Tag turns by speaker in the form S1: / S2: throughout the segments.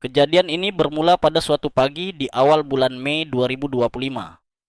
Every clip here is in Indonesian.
S1: Kejadian ini bermula pada suatu pagi di awal bulan Mei 2025.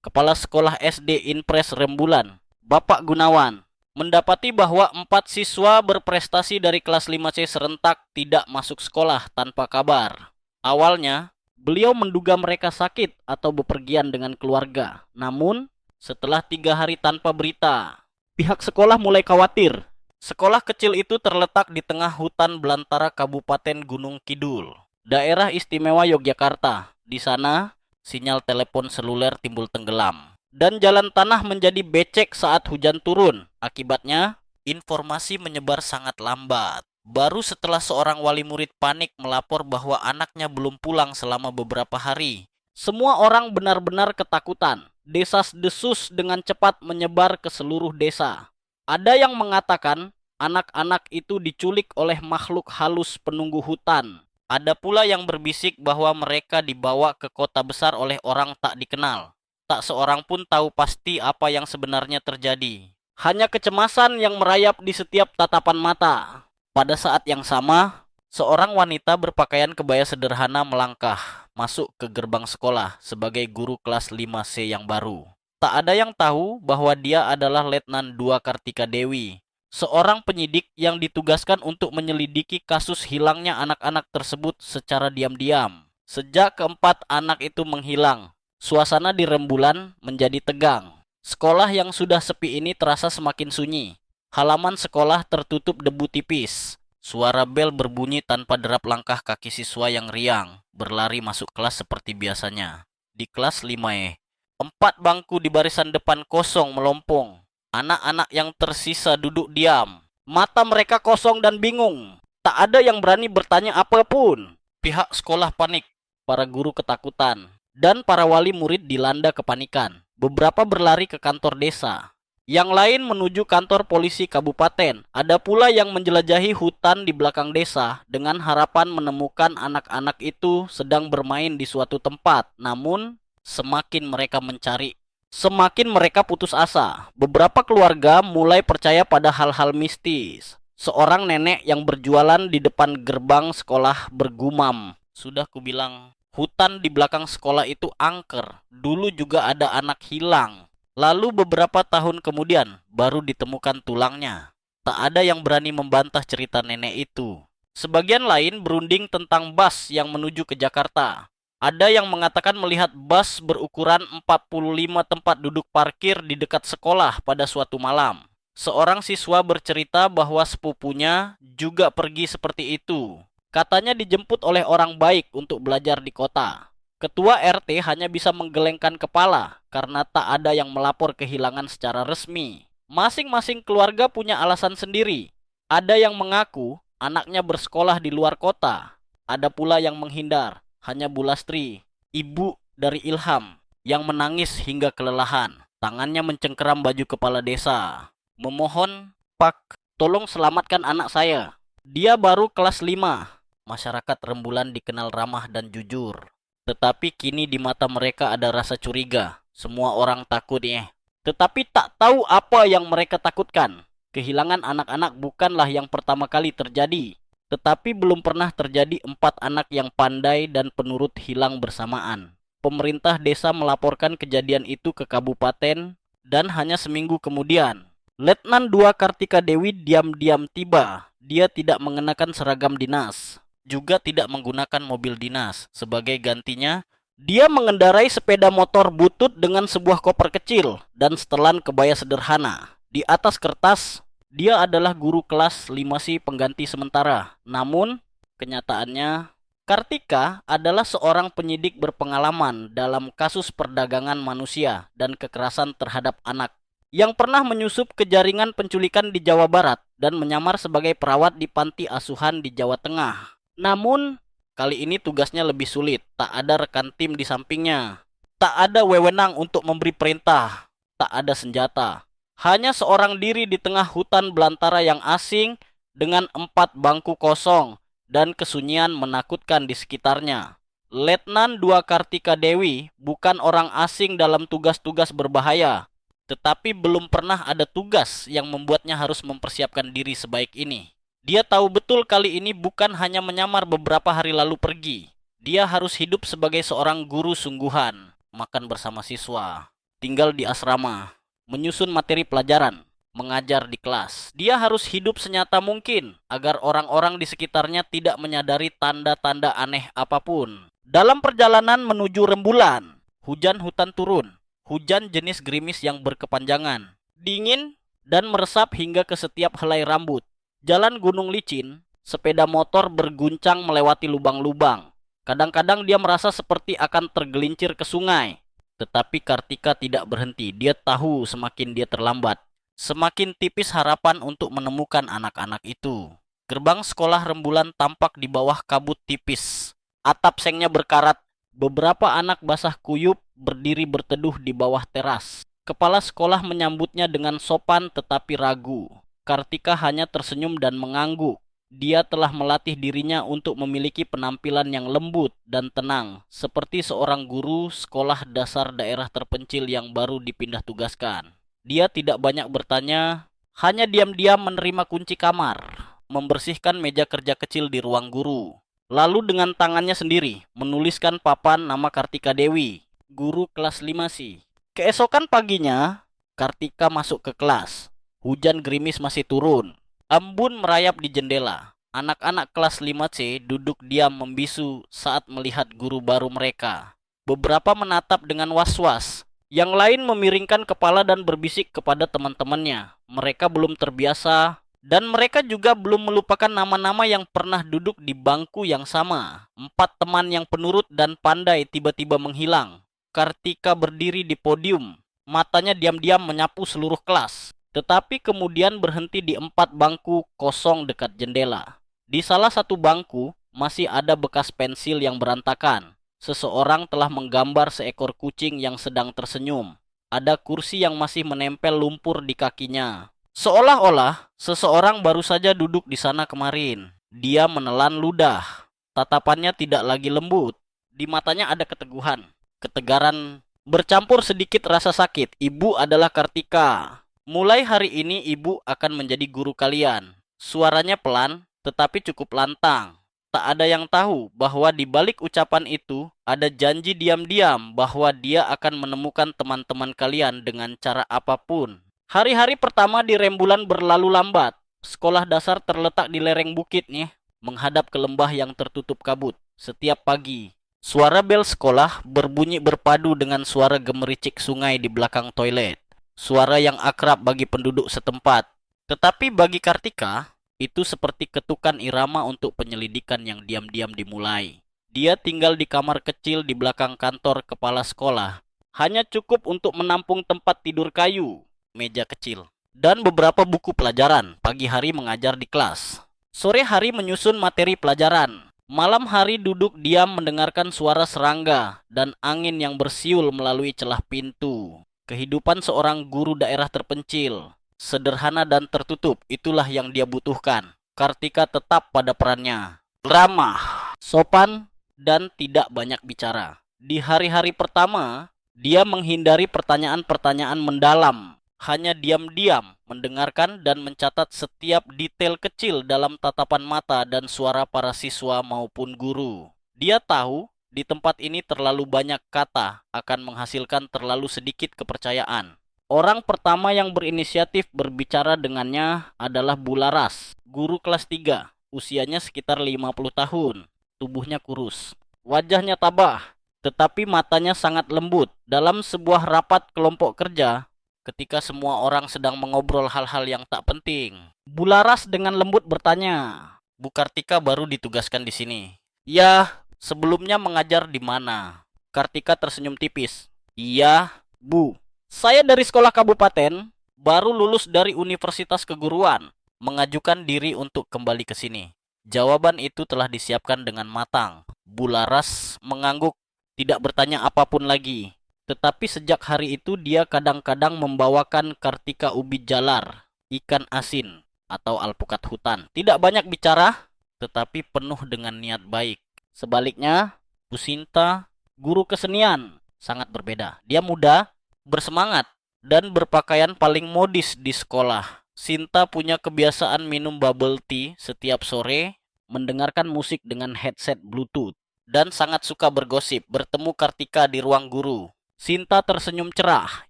S1: Kepala Sekolah SD Inpres Rembulan, Bapak Gunawan, mendapati bahwa 4 siswa berprestasi dari kelas 5C serentak tidak masuk sekolah tanpa kabar. Awalnya, beliau menduga mereka sakit atau bepergian dengan keluarga. Namun, setelah 3 hari tanpa berita, pihak sekolah mulai khawatir. Sekolah kecil itu terletak di tengah hutan belantara Kabupaten Gunung Kidul, Daerah Istimewa Yogyakarta. Di sana, sinyal telepon seluler timbul tenggelam. Dan jalan tanah menjadi becek saat hujan turun. Akibatnya, informasi menyebar sangat lambat. Baru setelah seorang wali murid panik melapor bahwa anaknya belum pulang selama beberapa hari, semua orang benar-benar ketakutan. Desas-desus dengan cepat menyebar ke seluruh desa. Ada yang mengatakan anak-anak itu diculik oleh makhluk halus penunggu hutan. Ada pula yang berbisik bahwa mereka dibawa ke kota besar oleh orang tak dikenal. Tak seorang pun tahu pasti apa yang sebenarnya terjadi. Hanya kecemasan yang merayap di setiap tatapan mata. Pada saat yang sama, seorang wanita berpakaian kebaya sederhana melangkah masuk ke gerbang sekolah sebagai guru kelas 5C yang baru. Tak ada yang tahu bahwa dia adalah Letnan 2 Kartika Dewi, seorang penyidik yang ditugaskan untuk menyelidiki kasus hilangnya anak-anak tersebut secara diam-diam. Sejak keempat anak itu menghilang, suasana di Rembulan menjadi tegang. Sekolah yang sudah sepi ini terasa semakin sunyi. Halaman sekolah tertutup debu tipis. Suara bel berbunyi tanpa derap langkah kaki siswa yang riang berlari masuk kelas seperti biasanya. Di kelas 5E, 4 bangku di barisan depan kosong melompong. Anak-anak yang tersisa duduk diam. Mata mereka kosong dan bingung. Tak ada yang berani bertanya apapun. Pihak sekolah panik. Para guru ketakutan. Dan para wali murid dilanda kepanikan. Beberapa berlari ke kantor desa. Yang lain menuju kantor polisi kabupaten. Ada pula yang menjelajahi hutan di belakang desa dengan harapan menemukan anak-anak itu sedang bermain di suatu tempat. Namun, semakin mereka mencari, semakin mereka putus asa. Beberapa keluarga mulai percaya pada hal-hal mistis. Seorang nenek yang berjualan di depan gerbang sekolah bergumam, "Sudah kubilang, hutan di belakang sekolah itu angker. Dulu juga ada anak hilang. Lalu beberapa tahun kemudian baru ditemukan tulangnya." Tak ada yang berani membantah cerita nenek itu. Sebagian lain berunding tentang bus yang menuju ke Jakarta. Ada yang mengatakan melihat bus berukuran 45 tempat duduk parkir di dekat sekolah pada suatu malam. Seorang siswa bercerita bahwa sepupunya juga pergi seperti itu. Katanya dijemput oleh orang baik untuk belajar di kota. Ketua RT hanya bisa menggelengkan kepala karena tak ada yang melapor kehilangan secara resmi. Masing-masing keluarga punya alasan sendiri. Ada yang mengaku anaknya bersekolah di luar kota. Ada pula yang menghindar. Hanya Bu Lastri, ibu dari Ilham, yang menangis hingga kelelahan. Tangannya mencengkeram baju kepala desa. Memohon, "Pak, tolong selamatkan anak saya. Dia baru kelas 5. Masyarakat Rembulan dikenal ramah dan jujur. Tetapi kini di mata mereka ada rasa curiga. Semua orang takut ya. Tetapi tak tahu apa yang mereka takutkan. Kehilangan anak-anak bukanlah yang pertama kali terjadi. Tetapi belum pernah terjadi 4 anak yang pandai dan penurut hilang bersamaan. Pemerintah desa melaporkan kejadian itu ke kabupaten dan hanya seminggu kemudian, Letnan 2 Kartika Dewi diam-diam tiba. Dia tidak mengenakan seragam dinas, juga tidak menggunakan mobil dinas. Sebagai gantinya, dia mengendarai sepeda motor butut dengan sebuah koper kecil dan setelan kebaya sederhana. Di atas kertas, dia adalah guru kelas 5C pengganti sementara. Namun, kenyataannya, Kartika adalah seorang penyidik berpengalaman dalam kasus perdagangan manusia dan kekerasan terhadap anak, yang pernah menyusup ke jaringan penculikan di Jawa Barat dan menyamar sebagai perawat di panti asuhan di Jawa Tengah. Namun, kali ini tugasnya lebih sulit. Tak ada rekan tim di sampingnya. Tak ada wewenang untuk memberi perintah. Tak ada senjata. Hanya seorang diri di tengah hutan belantara yang asing dengan 4 bangku kosong dan kesunyian menakutkan di sekitarnya. Letnan 2 Kartika Dewi bukan orang asing dalam tugas-tugas berbahaya, tetapi belum pernah ada tugas yang membuatnya harus mempersiapkan diri sebaik ini. Dia tahu betul kali ini bukan hanya menyamar beberapa hari lalu pergi. Dia harus hidup sebagai seorang guru sungguhan, makan bersama siswa, tinggal di asrama, menyusun materi pelajaran, mengajar di kelas. Dia harus hidup senyata mungkin agar orang-orang di sekitarnya tidak menyadari tanda-tanda aneh apapun. Dalam perjalanan menuju rembulan, hujan hutan turun. Hujan jenis gerimis yang berkepanjangan, dingin dan meresap hingga ke setiap helai rambut. Jalan gunung licin, sepeda motor berguncang melewati lubang-lubang. Kadang-kadang dia merasa seperti akan tergelincir ke sungai. Tetapi Kartika tidak berhenti. Dia tahu semakin dia terlambat, semakin tipis harapan untuk menemukan anak-anak itu. Gerbang sekolah rembulan tampak di bawah kabut tipis. Atap sengnya berkarat. Beberapa anak basah kuyup berdiri berteduh di bawah teras. Kepala sekolah menyambutnya dengan sopan tetapi ragu. Kartika hanya tersenyum dan mengangguk. Dia telah melatih dirinya untuk memiliki penampilan yang lembut dan tenang, seperti seorang guru sekolah dasar daerah terpencil yang baru dipindah tugaskan. Dia tidak banyak bertanya, hanya diam-diam menerima kunci kamar, membersihkan meja kerja kecil di ruang guru. Lalu dengan tangannya sendiri menuliskan papan nama Kartika Dewi, guru kelas 5C. Keesokan paginya, Kartika masuk ke kelas. Hujan gerimis masih turun. Embun merayap di jendela. Anak-anak kelas 5C duduk diam membisu saat melihat guru baru mereka. Beberapa menatap dengan was-was. Yang lain memiringkan kepala dan berbisik kepada teman-temannya. Mereka belum terbiasa dan mereka juga belum melupakan nama-nama yang pernah duduk di bangku yang sama. 4 teman yang penurut dan pandai tiba-tiba menghilang. Kartika berdiri di podium. Matanya diam-diam menyapu seluruh kelas. Tetapi kemudian berhenti di 4 bangku kosong dekat jendela. Di salah satu bangku masih ada bekas pensil yang berantakan. Seseorang telah menggambar seekor kucing yang sedang tersenyum. Ada kursi yang masih menempel lumpur di kakinya. Seolah-olah seseorang baru saja duduk di sana kemarin. Dia menelan ludah. Tatapannya tidak lagi lembut. Di matanya ada keteguhan, ketegaran, bercampur sedikit rasa sakit. Ibu adalah Kartika. Mulai hari ini ibu akan menjadi guru kalian. Suaranya pelan, tetapi cukup lantang. Tak ada yang tahu bahwa di balik ucapan itu ada janji diam-diam bahwa dia akan menemukan teman-teman kalian dengan cara apapun. Hari-hari pertama di rembulan berlalu lambat. Sekolah dasar terletak di lereng bukit nih, menghadap ke lembah yang tertutup kabut. Setiap pagi, suara bel sekolah berbunyi berpadu dengan suara gemericik sungai di belakang toilet. Suara yang akrab bagi penduduk setempat. Tetapi bagi Kartika, itu seperti ketukan irama untuk penyelidikan yang diam-diam dimulai. Dia tinggal di kamar kecil di belakang kantor kepala sekolah. Hanya cukup untuk menampung tempat tidur kayu, meja kecil, dan beberapa buku pelajaran. Pagi hari mengajar di kelas. Sore hari menyusun materi pelajaran. Malam hari duduk diam mendengarkan suara serangga dan angin yang bersiul melalui celah pintu. Kehidupan seorang guru daerah terpencil, sederhana dan tertutup, itulah yang dia butuhkan. Kartika tetap pada perannya. Ramah, sopan, dan tidak banyak bicara. Di hari-hari pertama, dia menghindari pertanyaan-pertanyaan mendalam. Hanya diam-diam mendengarkan dan mencatat setiap detail kecil dalam tatapan mata dan suara para siswa maupun guru. Dia tahu di tempat ini terlalu banyak kata akan menghasilkan terlalu sedikit kepercayaan. Orang pertama yang berinisiatif berbicara dengannya adalah Bularas, guru kelas 3. Usianya sekitar 50 tahun. Tubuhnya kurus. Wajahnya tabah, tetapi matanya sangat lembut. Dalam sebuah rapat kelompok kerja, ketika semua orang sedang mengobrol hal-hal yang tak penting, Bularas dengan lembut bertanya, "Bu Kartika baru ditugaskan di sini." "Ya, sebelumnya mengajar di mana?" Kartika tersenyum tipis. "Iya, Bu. Saya dari sekolah kabupaten, baru lulus dari Universitas Keguruan, mengajukan diri untuk kembali ke sini." Jawaban itu telah disiapkan dengan matang. Bularas mengangguk, tidak bertanya apapun lagi. Tetapi sejak hari itu dia kadang-kadang membawakan Kartika ubi jalar, ikan asin, atau alpukat hutan. Tidak banyak bicara, tetapi penuh dengan niat baik. Sebaliknya, Bu Sinta, guru kesenian, sangat berbeda. Dia muda, bersemangat, dan berpakaian paling modis di sekolah. Sinta punya kebiasaan minum bubble tea setiap sore, mendengarkan musik dengan headset Bluetooth. dan sangat suka bergosip. Bertemu Kartika di ruang guru. Sinta tersenyum cerah.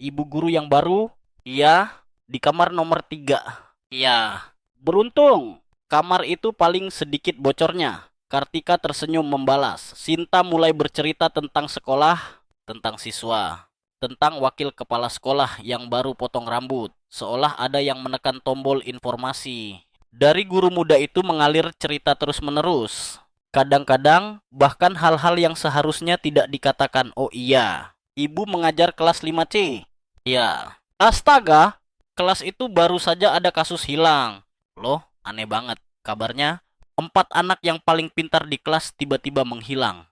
S1: Ibu guru yang baru? Iya, di kamar nomor 3. Iya. Beruntung, kamar itu paling sedikit bocornya. Kartika tersenyum membalas. Sinta mulai bercerita tentang sekolah, tentang siswa, tentang wakil kepala sekolah yang baru potong rambut. Seolah ada yang menekan tombol informasi. Dari guru muda itu mengalir cerita terus-menerus. Kadang-kadang, bahkan hal-hal yang seharusnya tidak dikatakan. Oh iya, ibu mengajar kelas 5C. Ya. Astaga, kelas itu baru saja ada kasus hilang. Loh, aneh banget. Kabarnya, 4 anak yang paling pintar di kelas tiba-tiba menghilang.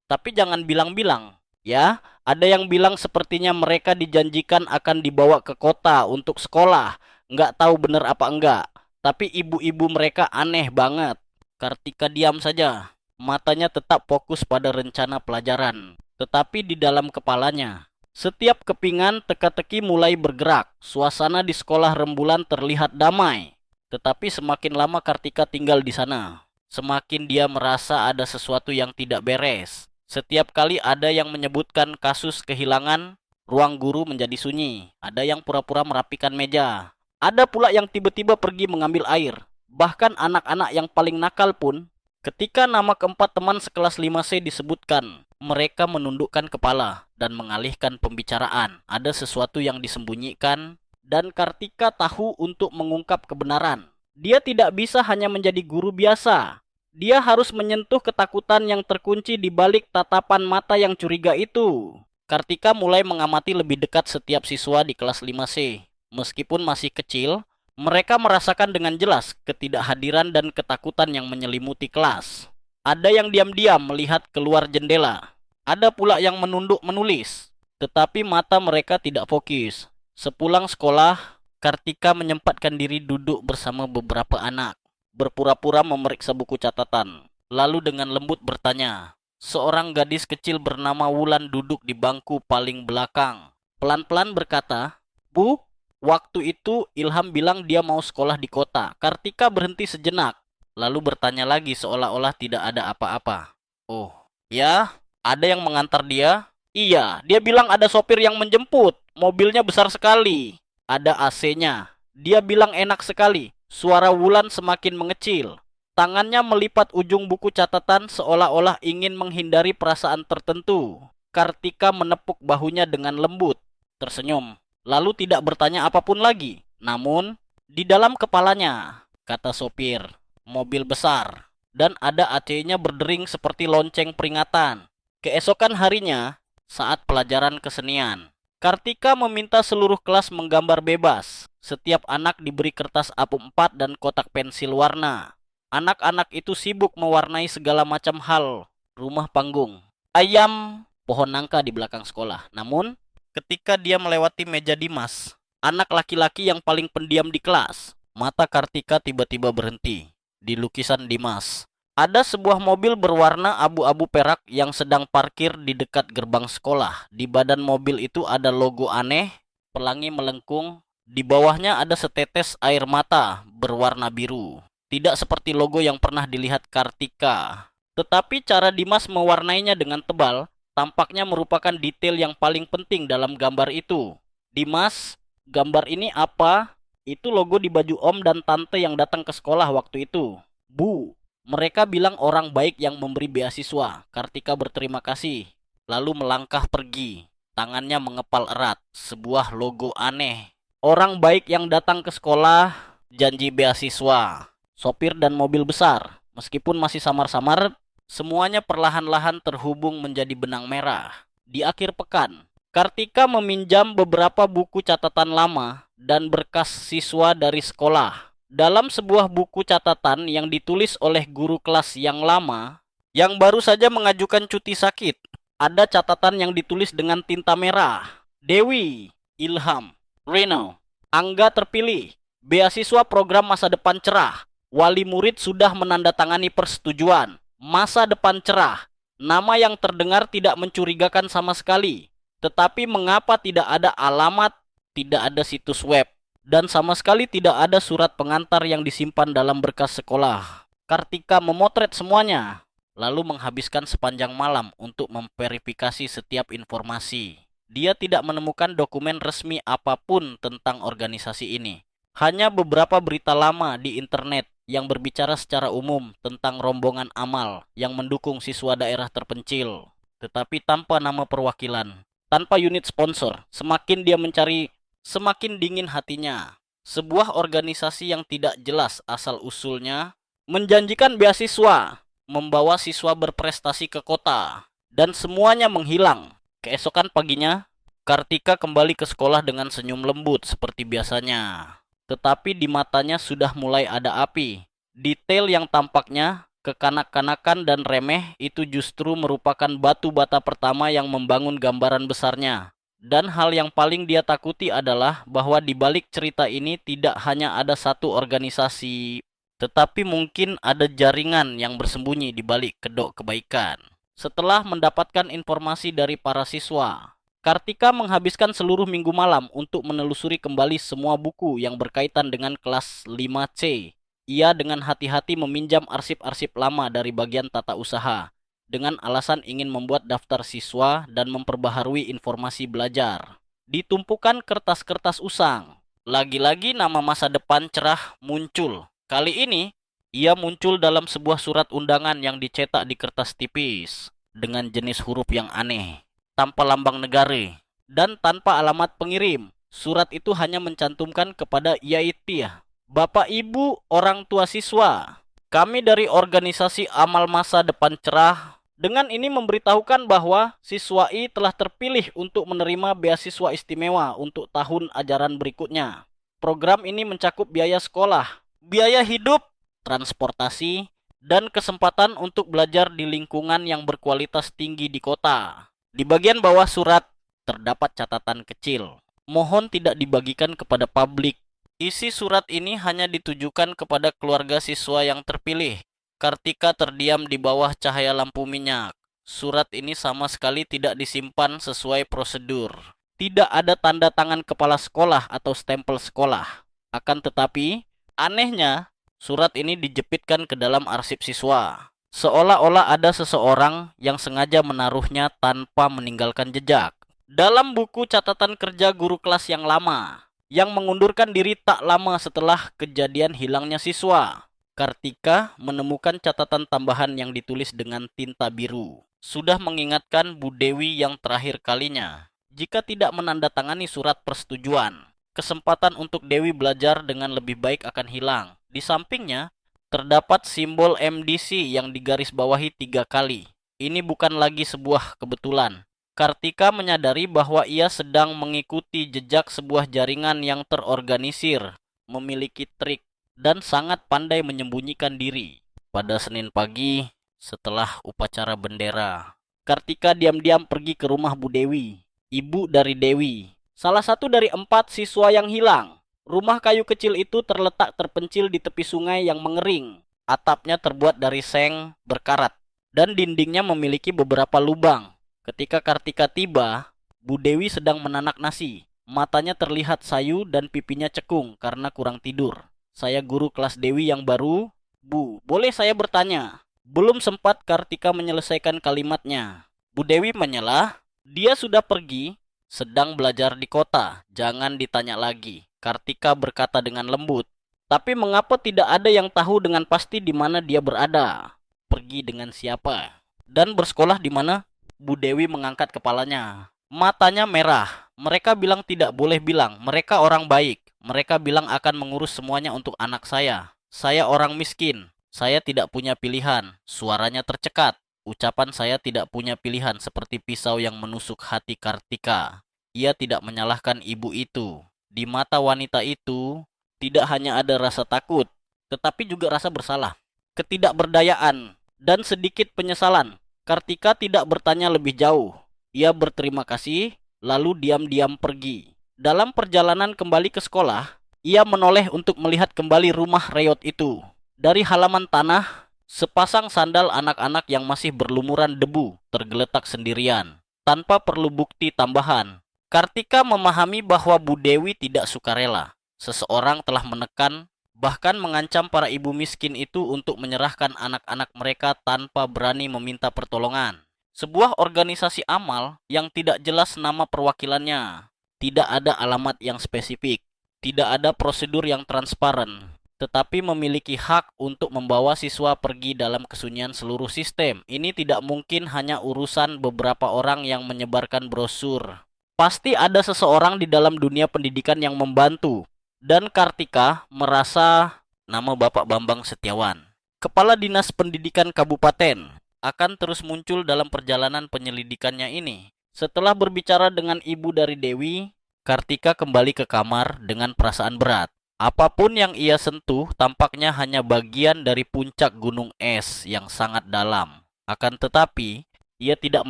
S1: Tapi jangan bilang-bilang. Ya, ada yang bilang sepertinya mereka dijanjikan akan dibawa ke kota untuk sekolah. Nggak tahu bener apa enggak. Tapi ibu-ibu mereka aneh banget. Kartika diam saja. Matanya tetap fokus pada rencana pelajaran. Tetapi di dalam kepalanya, setiap kepingan teka-teki mulai bergerak. Suasana di sekolah Rembulan terlihat damai. Tetapi semakin lama Kartika tinggal di sana, semakin dia merasa ada sesuatu yang tidak beres. Setiap kali ada yang menyebutkan kasus kehilangan, ruang guru menjadi sunyi. Ada yang pura-pura merapikan meja. Ada pula yang tiba-tiba pergi mengambil air. Bahkan anak-anak yang paling nakal pun, ketika nama keempat teman sekelas 5C disebutkan, mereka menundukkan kepala dan mengalihkan pembicaraan. Ada sesuatu yang disembunyikan dan Kartika tahu untuk mengungkap kebenaran. Dia tidak bisa hanya menjadi guru biasa. Dia harus menyentuh ketakutan yang terkunci di balik tatapan mata yang curiga itu. Kartika mulai mengamati lebih dekat setiap siswa di kelas 5C. Meskipun masih kecil, mereka merasakan dengan jelas ketidakhadiran dan ketakutan yang menyelimuti kelas. Ada yang diam-diam melihat keluar jendela. Ada pula yang menunduk menulis. Tetapi mata mereka tidak fokus. Sepulang sekolah, Kartika menyempatkan diri duduk bersama beberapa anak. Berpura-pura memeriksa buku catatan. Lalu dengan lembut bertanya. Seorang gadis kecil bernama Wulan duduk di bangku paling belakang. Pelan-pelan berkata, "Bu, waktu itu Ilham bilang dia mau sekolah di kota." Kartika berhenti sejenak, lalu bertanya lagi seolah-olah tidak ada apa-apa. "Oh, ya, ada yang mengantar dia?" "Iya, dia bilang ada sopir yang menjemput. Mobilnya besar sekali. Ada AC-nya. Dia bilang enak sekali." Suara Wulan semakin mengecil. Tangannya melipat ujung buku catatan seolah-olah ingin menghindari perasaan tertentu. Kartika menepuk bahunya dengan lembut, tersenyum, lalu tidak bertanya apapun lagi. Namun, di dalam kepalanya, kata sopir, mobil besar, dan ada AC-nya berdering seperti lonceng peringatan. Keesokan harinya, saat pelajaran kesenian, Kartika meminta seluruh kelas menggambar bebas. Setiap anak diberi kertas A4 dan kotak pensil warna. Anak-anak itu sibuk mewarnai segala macam hal. Rumah panggung, ayam, pohon nangka di belakang sekolah. Namun, ketika dia melewati meja Dimas, anak laki-laki yang paling pendiam di kelas, mata Kartika tiba-tiba berhenti. Di lukisan Dimas, ada sebuah mobil berwarna abu-abu perak yang sedang parkir di dekat gerbang sekolah. Di badan mobil itu ada logo aneh, pelangi melengkung. Di bawahnya ada setetes air mata berwarna biru. Tidak seperti logo yang pernah dilihat Kartika. Tetapi cara Dimas mewarnainya dengan tebal tampaknya merupakan detail yang paling penting dalam gambar itu. "Dimas, gambar ini apa?" "Itu logo di baju om dan tante yang datang ke sekolah waktu itu." "Bu, mereka bilang orang baik yang memberi beasiswa." Kartika berterima kasih, lalu melangkah pergi. Tangannya mengepal erat. Sebuah logo aneh. Orang baik yang datang ke sekolah, janji beasiswa, sopir dan mobil besar. Meskipun masih samar-samar, semuanya perlahan-lahan terhubung menjadi benang merah. Di akhir pekan, Kartika meminjam beberapa buku catatan lama dan berkas siswa dari sekolah. Dalam sebuah buku catatan yang ditulis oleh guru kelas yang lama, yang baru saja mengajukan cuti sakit, ada catatan yang ditulis dengan tinta merah. "Dewi, Ilham, Reno, Angga terpilih. Beasiswa program masa depan cerah. Wali murid sudah menandatangani persetujuan. Masa depan cerah." Nama yang terdengar tidak mencurigakan sama sekali. Tetapi mengapa tidak ada alamat, tidak ada situs web, dan sama sekali tidak ada surat pengantar yang disimpan dalam berkas sekolah? Kartika memotret semuanya. lalu menghabiskan sepanjang malam untuk memverifikasi setiap informasi. Dia tidak menemukan dokumen resmi apapun tentang organisasi ini. Hanya beberapa berita lama di internet yang berbicara secara umum tentang rombongan amal yang mendukung siswa daerah terpencil, tetapi tanpa nama perwakilan, tanpa unit sponsor. Semakin dia mencari, semakin dingin hatinya. Sebuah organisasi yang tidak jelas asal-usulnya menjanjikan beasiswa, membawa siswa berprestasi ke kota, dan semuanya menghilang. Keesokan paginya, Kartika kembali ke sekolah dengan senyum lembut seperti biasanya. Tetapi di matanya sudah mulai ada api. Detail yang tampaknya kekanak-kanakan dan remeh itu justru merupakan batu bata pertama yang membangun gambaran besarnya. Dan hal yang paling dia takuti adalah bahwa di balik cerita ini tidak hanya ada satu organisasi, tetapi mungkin ada jaringan yang bersembunyi di balik kedok kebaikan. Setelah mendapatkan informasi dari para siswa, Kartika menghabiskan seluruh minggu malam untuk menelusuri kembali semua buku yang berkaitan dengan kelas 5C. Ia dengan hati-hati meminjam arsip-arsip lama dari bagian tata usaha, dengan alasan ingin membuat daftar siswa dan memperbaharui informasi belajar. Di tumpukan kertas-kertas usang, lagi-lagi nama masa depan cerah muncul. Kali ini, ia muncul dalam sebuah surat undangan yang dicetak di kertas tipis, dengan jenis huruf yang aneh, tanpa lambang negara, dan tanpa alamat pengirim. Surat itu hanya mencantumkan kepada Yaitpiah, Bapak Ibu orang tua siswa, kami dari organisasi amal masa depan cerah dengan ini memberitahukan bahwa siswa I telah terpilih untuk menerima beasiswa istimewa untuk tahun ajaran berikutnya. Program ini mencakup biaya sekolah, biaya hidup, transportasi, dan kesempatan untuk belajar di lingkungan yang berkualitas tinggi di kota. Di bagian bawah surat terdapat catatan kecil. Mohon tidak dibagikan kepada publik. Isi surat ini hanya ditujukan kepada keluarga siswa yang terpilih. Kartika terdiam di bawah cahaya lampu minyak. Surat ini sama sekali tidak disimpan sesuai prosedur. Tidak ada tanda tangan kepala sekolah atau stempel sekolah. Akan tetapi, anehnya, surat ini dijepitkan ke dalam arsip siswa. Seolah-olah ada seseorang yang sengaja menaruhnya tanpa meninggalkan jejak. Dalam buku catatan kerja guru kelas yang lama, yang mengundurkan diri tak lama setelah kejadian hilangnya siswa, Kartika menemukan catatan tambahan yang ditulis dengan tinta biru. Sudah mengingatkan Bu Dewi yang terakhir kalinya. Jika tidak menandatangani surat persetujuan, kesempatan untuk Dewi belajar dengan lebih baik akan hilang. Di sampingnya, terdapat simbol MDC yang digarisbawahi 3 kali. Ini bukan lagi sebuah kebetulan. Kartika menyadari bahwa ia sedang mengikuti jejak sebuah jaringan yang terorganisir, memiliki trik, dan sangat pandai menyembunyikan diri. Pada Senin pagi, setelah upacara bendera, Kartika diam-diam pergi ke rumah Bu Dewi, ibu dari Dewi, salah satu dari 4 siswa yang hilang. Rumah kayu kecil itu terletak terpencil di tepi sungai yang mengering. Atapnya terbuat dari seng berkarat, dan dindingnya memiliki beberapa lubang. Ketika Kartika tiba, Bu Dewi sedang menanak nasi. Matanya terlihat sayu dan pipinya cekung karena kurang tidur. Saya guru kelas Dewi yang baru, Bu. Boleh saya bertanya? Belum sempat Kartika menyelesaikan kalimatnya. Bu Dewi menyelah, dia sudah pergi, sedang belajar di kota. Jangan ditanya lagi. Kartika berkata dengan lembut. Tapi mengapa tidak ada yang tahu dengan pasti di mana dia berada? Pergi dengan siapa? Dan bersekolah di mana? Bu Dewi mengangkat kepalanya. Matanya merah. Mereka bilang tidak boleh bilang. Mereka orang baik. Mereka bilang akan mengurus semuanya untuk anak saya. Saya orang miskin. Saya tidak punya pilihan. Suaranya tercekat. Ucapan saya tidak punya pilihan seperti pisau yang menusuk hati Kartika. Ia tidak menyalahkan ibu itu. Di mata wanita itu, tidak hanya ada rasa takut, tetapi juga rasa bersalah, ketidakberdayaan, dan sedikit penyesalan. Kartika tidak bertanya lebih jauh. Ia berterima kasih, lalu diam-diam pergi. Dalam perjalanan kembali ke sekolah, ia menoleh untuk melihat kembali rumah reot itu. Dari halaman tanah, sepasang sandal anak-anak yang masih berlumuran debu tergeletak sendirian, tanpa perlu bukti tambahan. Kartika memahami bahwa Bu Dewi tidak sukarela. Seseorang telah menekan bahkan mengancam para ibu miskin itu untuk menyerahkan anak-anak mereka tanpa berani meminta pertolongan. Sebuah organisasi amal yang tidak jelas nama perwakilannya, tidak ada alamat yang spesifik, tidak ada prosedur yang transparan, tetapi memiliki hak untuk membawa siswa pergi dalam kesunyian seluruh sistem. Ini tidak mungkin hanya urusan beberapa orang yang menyebarkan brosur. Pasti ada seseorang di dalam dunia pendidikan yang membantu. Dan Kartika merasa nama Bapak Bambang Setiawan, Kepala Dinas Pendidikan Kabupaten, akan terus muncul dalam perjalanan penyelidikannya ini. Setelah berbicara dengan ibu dari Dewi, Kartika kembali ke kamar dengan perasaan berat. Apapun yang ia sentuh tampaknya hanya bagian dari puncak gunung es yang sangat dalam. Akan tetapi, ia tidak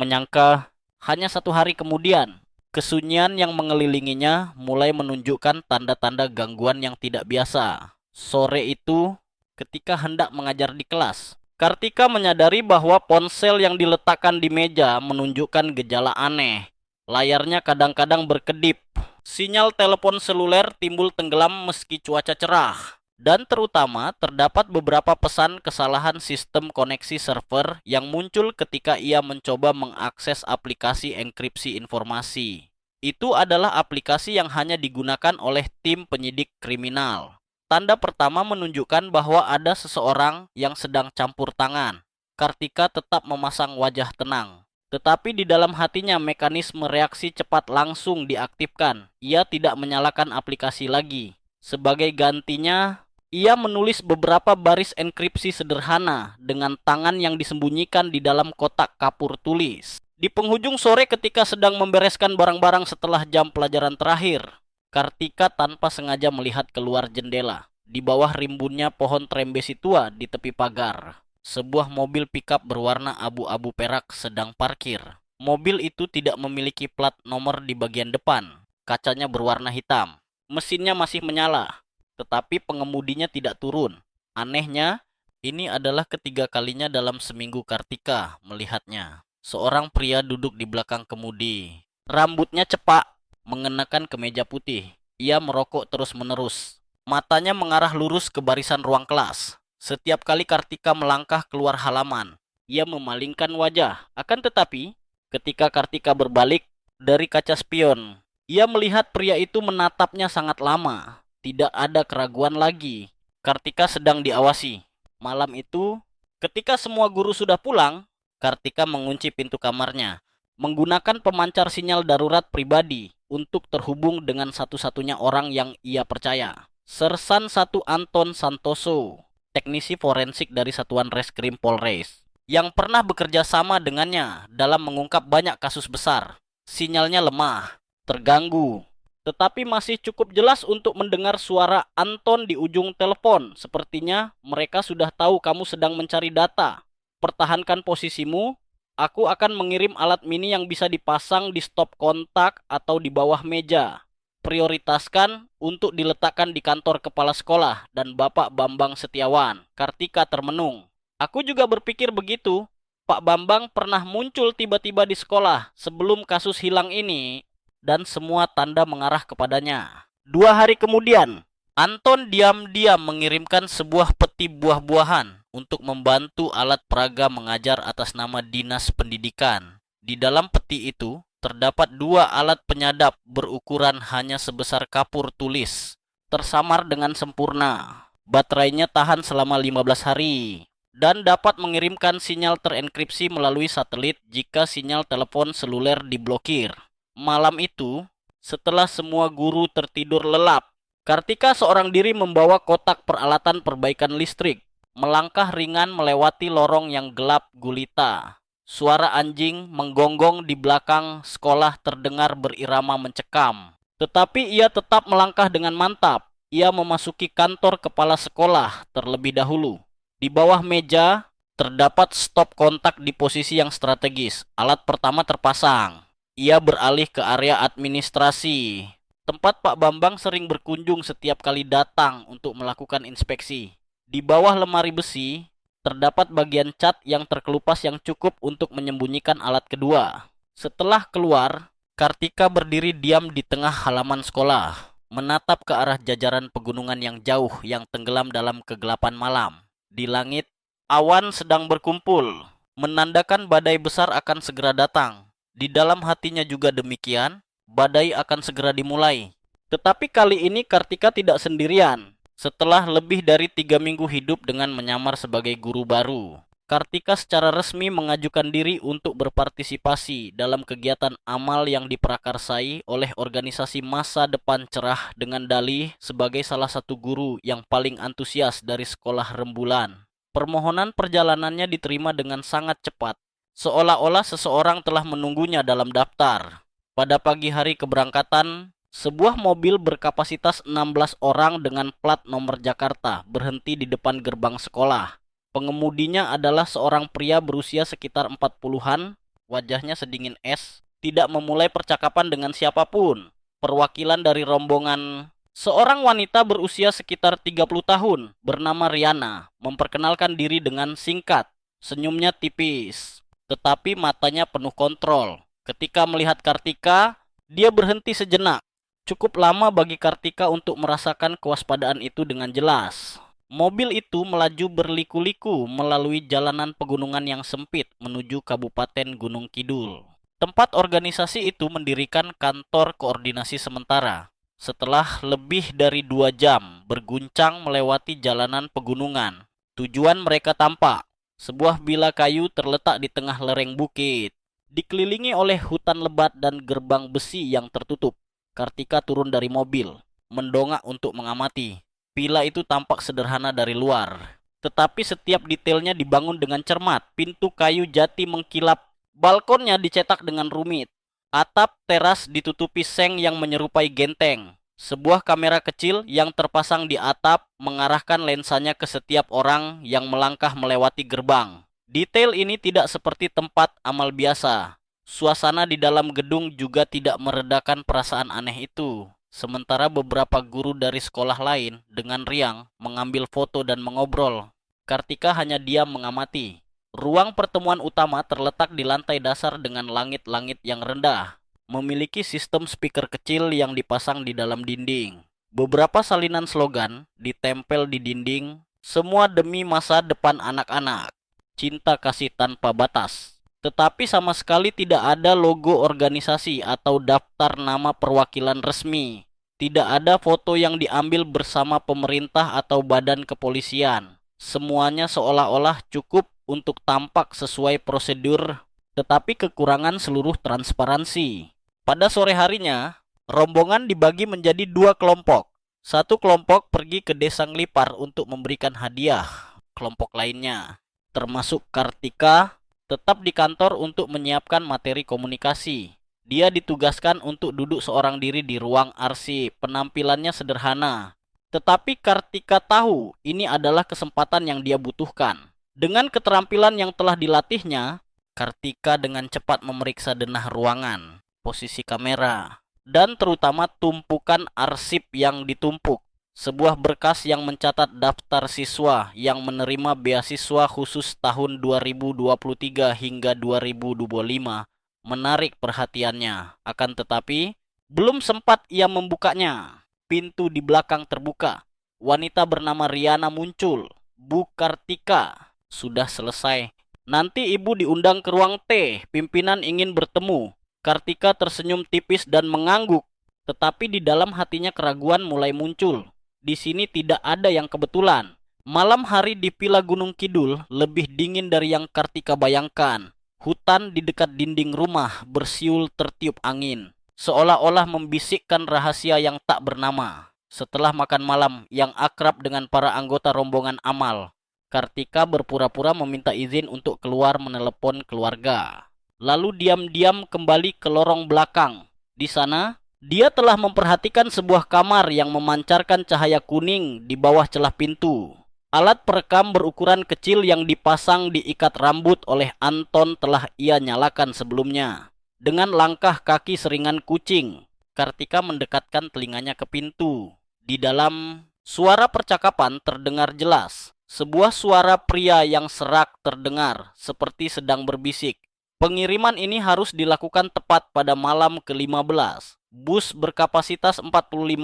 S1: menyangka hanya 1 hari kemudian kesunyian yang mengelilinginya mulai menunjukkan tanda-tanda gangguan yang tidak biasa. Sore itu, ketika hendak mengajar di kelas, Kartika menyadari bahwa ponsel yang diletakkan di meja menunjukkan gejala aneh. Layarnya kadang-kadang berkedip. Sinyal telepon seluler timbul tenggelam meski cuaca cerah. Dan terutama terdapat beberapa pesan kesalahan sistem koneksi server yang muncul ketika ia mencoba mengakses aplikasi enkripsi informasi. Itu adalah aplikasi yang hanya digunakan oleh tim penyidik kriminal. Tanda pertama menunjukkan bahwa ada seseorang yang sedang campur tangan. Kartika tetap memasang wajah tenang. Tetapi di dalam hatinya mekanisme reaksi cepat langsung diaktifkan. Ia tidak menyalakan aplikasi lagi. Sebagai gantinya, ia menulis beberapa baris enkripsi sederhana dengan tangan yang disembunyikan di dalam kotak kapur tulis. Di penghujung sore ketika sedang membereskan barang-barang setelah jam pelajaran terakhir, Kartika tanpa sengaja melihat keluar jendela. Di bawah rimbunnya pohon trembesi tua di tepi pagar, sebuah mobil pickup berwarna abu-abu perak sedang parkir. Mobil itu tidak memiliki plat nomor di bagian depan. Kacanya berwarna hitam. Mesinnya masih menyala, tetapi pengemudinya tidak turun. Anehnya, ini adalah ketiga kalinya dalam seminggu Kartika melihatnya. Seorang pria duduk di belakang kemudi. Rambutnya cepak, mengenakan kemeja putih. Ia merokok terus-menerus. Matanya mengarah lurus ke barisan ruang kelas. Setiap kali Kartika melangkah keluar halaman, ia memalingkan wajah. Akan tetapi, ketika Kartika berbalik dari kaca spion, ia melihat pria itu menatapnya sangat lama. Tidak ada keraguan lagi. Kartika sedang diawasi. Malam itu, ketika semua guru sudah pulang, Kartika mengunci pintu kamarnya, menggunakan pemancar sinyal darurat pribadi untuk terhubung dengan satu-satunya orang yang ia percaya. Sersan 1 Anton Santoso, teknisi forensik dari Satuan Reskrim Polres, yang pernah bekerja sama dengannya dalam mengungkap banyak kasus besar. Sinyalnya lemah, terganggu, tetapi masih cukup jelas untuk mendengar suara Anton di ujung telepon. Sepertinya mereka sudah tahu kamu sedang mencari data. Pertahankan posisimu. Aku akan mengirim alat mini yang bisa dipasang di stop kontak atau di bawah meja. Prioritaskan untuk diletakkan di kantor kepala sekolah dan Bapak Bambang Setiawan. Kartika termenung. Aku juga berpikir begitu. Pak Bambang pernah muncul tiba-tiba di sekolah sebelum kasus hilang ini, dan semua tanda mengarah kepadanya. 2 hari kemudian, Anton diam-diam mengirimkan sebuah peti buah-buahan untuk membantu alat peraga mengajar atas nama Dinas Pendidikan. Di dalam peti itu terdapat 2 alat penyadap berukuran hanya sebesar kapur tulis, tersamar dengan sempurna. Baterainya tahan selama 15 hari dan dapat mengirimkan sinyal terenkripsi melalui satelit jika sinyal telepon seluler diblokir. Malam itu, setelah semua guru tertidur lelap, Kartika seorang diri membawa kotak peralatan perbaikan listrik, melangkah ringan melewati lorong yang gelap gulita. Suara anjing menggonggong di belakang sekolah terdengar berirama mencekam. Tetapi ia tetap melangkah dengan mantap. Ia memasuki kantor kepala sekolah terlebih dahulu. Di bawah meja terdapat stop kontak di posisi yang strategis. Alat pertama terpasang. Ia beralih ke area administrasi, tempat Pak Bambang sering berkunjung setiap kali datang untuk melakukan inspeksi. Di bawah lemari besi, terdapat bagian cat yang terkelupas yang cukup untuk menyembunyikan alat kedua. Setelah keluar, Kartika berdiri diam di tengah halaman sekolah. menatap ke arah jajaran pegunungan yang jauh yang tenggelam dalam kegelapan malam. Di langit, awan sedang berkumpul, menandakan badai besar akan segera datang. Di dalam hatinya juga demikian, badai akan segera dimulai. Tetapi kali ini Kartika tidak sendirian. Setelah lebih dari 3 minggu hidup dengan menyamar sebagai guru baru, Kartika secara resmi mengajukan diri untuk berpartisipasi dalam kegiatan amal yang diprakarsai oleh organisasi Masa Depan Cerah dengan dalih sebagai salah satu guru yang paling antusias dari sekolah Rembulan. Permohonan perjalanannya diterima dengan sangat cepat, seolah-olah seseorang telah menunggunya dalam daftar. Pada pagi hari keberangkatan, sebuah mobil berkapasitas 16 orang dengan plat nomor Jakarta berhenti di depan gerbang sekolah. Pengemudinya adalah seorang pria berusia sekitar 40-an, wajahnya sedingin es, tidak memulai percakapan dengan siapapun. Perwakilan dari rombongan, seorang wanita berusia sekitar 30 tahun, bernama Riana, memperkenalkan diri dengan singkat. Senyumnya tipis, tetapi matanya penuh kontrol. Ketika melihat Kartika, dia berhenti sejenak. Cukup lama bagi Kartika untuk merasakan kewaspadaan itu dengan jelas. Mobil itu melaju berliku-liku melalui jalanan pegunungan yang sempit menuju Kabupaten Gunung Kidul. Tempat organisasi itu mendirikan kantor koordinasi sementara. Setelah lebih dari 2 jam berguncang melewati jalanan pegunungan, tujuan mereka tampak. Sebuah bila kayu terletak di tengah lereng bukit, dikelilingi oleh hutan lebat dan gerbang besi yang tertutup. Kartika turun dari mobil, mendongak untuk mengamati. Villa itu tampak sederhana dari luar, tetapi setiap detailnya dibangun dengan cermat. Pintu kayu jati mengkilap, balkonnya dicetak dengan rumit. Atap teras ditutupi seng yang menyerupai genteng. Sebuah kamera kecil yang terpasang di atap mengarahkan lensanya ke setiap orang yang melangkah melewati gerbang. Detail ini tidak seperti tempat amal biasa. Suasana di dalam gedung juga tidak meredakan perasaan aneh itu. Sementara beberapa guru dari sekolah lain dengan riang mengambil foto dan mengobrol, Kartika hanya diam mengamati. Ruang pertemuan utama terletak di lantai dasar dengan langit-langit yang rendah, memiliki sistem speaker kecil yang dipasang di dalam dinding. Beberapa salinan slogan ditempel di dinding, semua demi masa depan anak-anak, cinta kasih tanpa batas. Tetapi sama sekali tidak ada logo organisasi atau daftar nama perwakilan resmi. Tidak ada foto yang diambil bersama pemerintah atau badan kepolisian. Semuanya seolah-olah cukup untuk tampak sesuai prosedur, tetapi kekurangan seluruh transparansi. Pada sore harinya, rombongan dibagi menjadi 2 kelompok. Satu kelompok pergi ke Desa Nglipar untuk memberikan hadiah. Kelompok lainnya, termasuk Kartika, tetap di kantor untuk menyiapkan materi komunikasi. Dia ditugaskan untuk duduk seorang diri di ruang arsip. Penampilannya sederhana, tetapi Kartika tahu ini adalah kesempatan yang dia butuhkan. Dengan keterampilan yang telah dilatihnya, Kartika dengan cepat memeriksa denah ruangan, posisi kamera, dan terutama tumpukan arsip yang ditumpuk. Sebuah berkas yang mencatat daftar siswa yang menerima beasiswa khusus tahun 2023 hingga 2025 menarik perhatiannya. Akan tetapi, belum sempat ia membukanya, pintu di belakang terbuka. Wanita bernama Riana muncul. "Bu Kartika, sudah selesai. Nanti ibu diundang ke ruang T, pimpinan ingin bertemu." Kartika tersenyum tipis dan mengangguk, tetapi di dalam hatinya keraguan mulai muncul. Di sini tidak ada yang kebetulan. Malam hari di Villa Gunung Kidul lebih dingin dari yang Kartika bayangkan. Hutan di dekat dinding rumah bersiul tertiup angin, seolah-olah membisikkan rahasia yang tak bernama. Setelah makan malam yang akrab dengan para anggota rombongan amal, Kartika berpura-pura meminta izin untuk keluar menelepon keluarga. Lalu diam-diam kembali ke lorong belakang. Di sana, dia telah memperhatikan sebuah kamar yang memancarkan cahaya kuning di bawah celah pintu. Alat perekam berukuran kecil yang dipasang di ikat rambut oleh Anton telah ia nyalakan sebelumnya. Dengan langkah kaki seringan kucing, Kartika mendekatkan telinganya ke pintu. Di dalam, suara percakapan terdengar jelas. Sebuah suara pria yang serak terdengar, seperti sedang berbisik. Pengiriman ini harus dilakukan tepat pada malam ke-15. Bus berkapasitas 45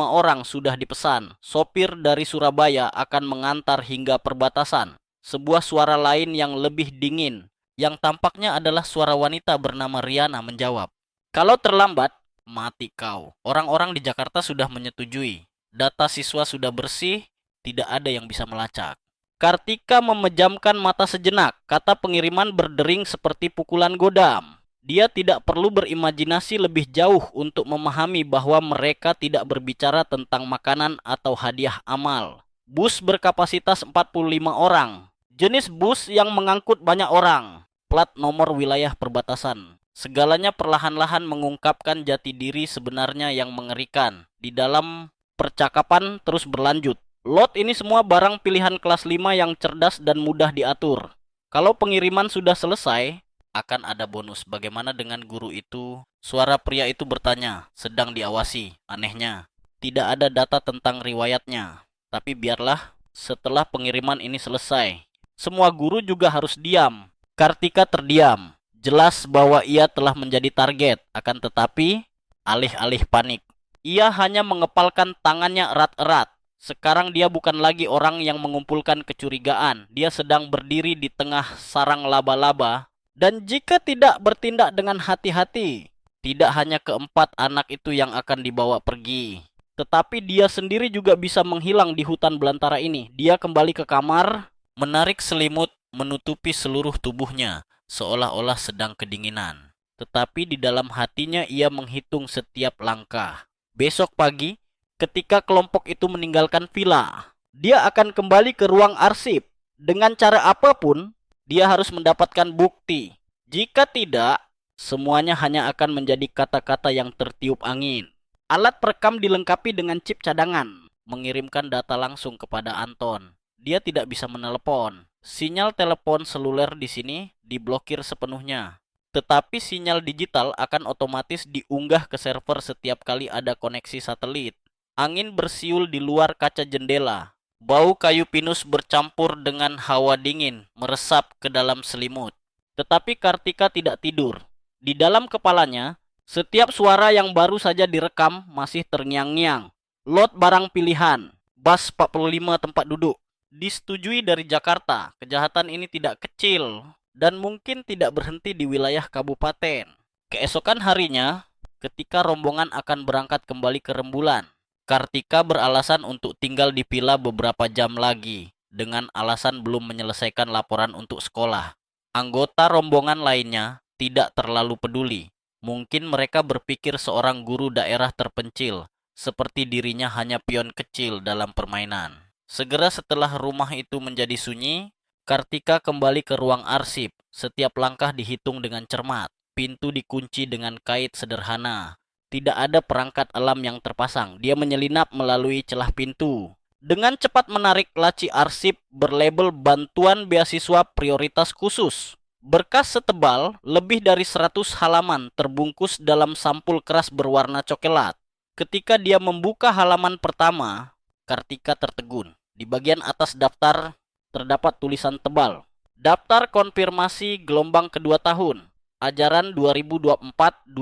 S1: orang sudah dipesan. Sopir dari Surabaya akan mengantar hingga perbatasan. Sebuah suara lain yang lebih dingin, yang tampaknya adalah suara wanita bernama Riana menjawab, "Kalau terlambat, mati kau." Orang-orang di Jakarta sudah menyetujui. Data siswa sudah bersih, tidak ada yang bisa melacak. Kartika memejamkan mata sejenak. Kata pengiriman berdering seperti pukulan godam. Dia tidak perlu berimajinasi lebih jauh untuk memahami bahwa mereka tidak berbicara tentang makanan atau hadiah amal. Bus berkapasitas 45 orang. Jenis bus yang mengangkut banyak orang. Plat nomor wilayah perbatasan. Segalanya perlahan-lahan mengungkapkan jati diri sebenarnya yang mengerikan. Di dalam percakapan terus berlanjut. Lot ini semua barang pilihan kelas 5 yang cerdas dan mudah diatur. Kalau pengiriman sudah selesai, akan ada bonus. Bagaimana dengan guru itu? Suara pria itu bertanya, sedang diawasi. Anehnya, tidak ada data tentang riwayatnya. Tapi biarlah, setelah pengiriman ini selesai, semua guru juga harus diam. Kartika terdiam. Jelas bahwa ia telah menjadi target. Akan tetapi, alih-alih panik, ia hanya mengepalkan tangannya erat-erat. Sekarang dia bukan lagi orang yang mengumpulkan kecurigaan. Dia sedang berdiri di tengah sarang laba-laba. Dan jika tidak bertindak dengan hati-hati, tidak hanya keempat anak itu yang akan dibawa pergi, tetapi dia sendiri juga bisa menghilang di hutan belantara ini. Dia kembali ke kamar, menarik selimut, menutupi seluruh tubuhnya, seolah-olah sedang kedinginan. Tetapi di dalam hatinya ia menghitung setiap langkah. Besok pagi, ketika kelompok itu meninggalkan villa, dia akan kembali ke ruang arsip. Dengan cara apapun, dia harus mendapatkan bukti. Jika tidak, semuanya hanya akan menjadi kata-kata yang tertiup angin. Alat perekam dilengkapi dengan chip cadangan, mengirimkan data langsung kepada Anton. Dia tidak bisa menelepon. Sinyal telepon seluler di sini diblokir sepenuhnya. Tetapi sinyal digital akan otomatis diunggah ke server setiap kali ada koneksi satelit. Angin bersiul di luar kaca jendela. Bau kayu pinus bercampur dengan hawa dingin meresap ke dalam selimut. Tetapi Kartika tidak tidur. Di dalam kepalanya, setiap suara yang baru saja direkam masih terngiang-ngiang. Lot barang pilihan, bas 45 tempat duduk. Disetujui dari Jakarta, kejahatan ini tidak kecil dan mungkin tidak berhenti di wilayah kabupaten. Keesokan harinya, ketika rombongan akan berangkat kembali ke Rembulan, Kartika beralasan untuk tinggal di villa beberapa jam lagi, dengan alasan belum menyelesaikan laporan untuk sekolah. Anggota rombongan lainnya tidak terlalu peduli. Mungkin mereka berpikir seorang guru daerah terpencil, seperti dirinya hanya pion kecil dalam permainan. Segera setelah rumah itu menjadi sunyi, Kartika kembali ke ruang arsip. Setiap langkah dihitung dengan cermat. Pintu dikunci dengan kait sederhana. Tidak ada perangkat alarm yang terpasang. Dia menyelinap melalui celah pintu. Dengan cepat menarik laci arsip berlabel bantuan beasiswa prioritas khusus. Berkas setebal lebih dari 100 halaman terbungkus dalam sampul keras berwarna coklat. Ketika dia membuka halaman pertama, Kartika tertegun. Di bagian atas daftar terdapat tulisan tebal. Daftar konfirmasi gelombang kedua tahun. Ajaran 2024-2025.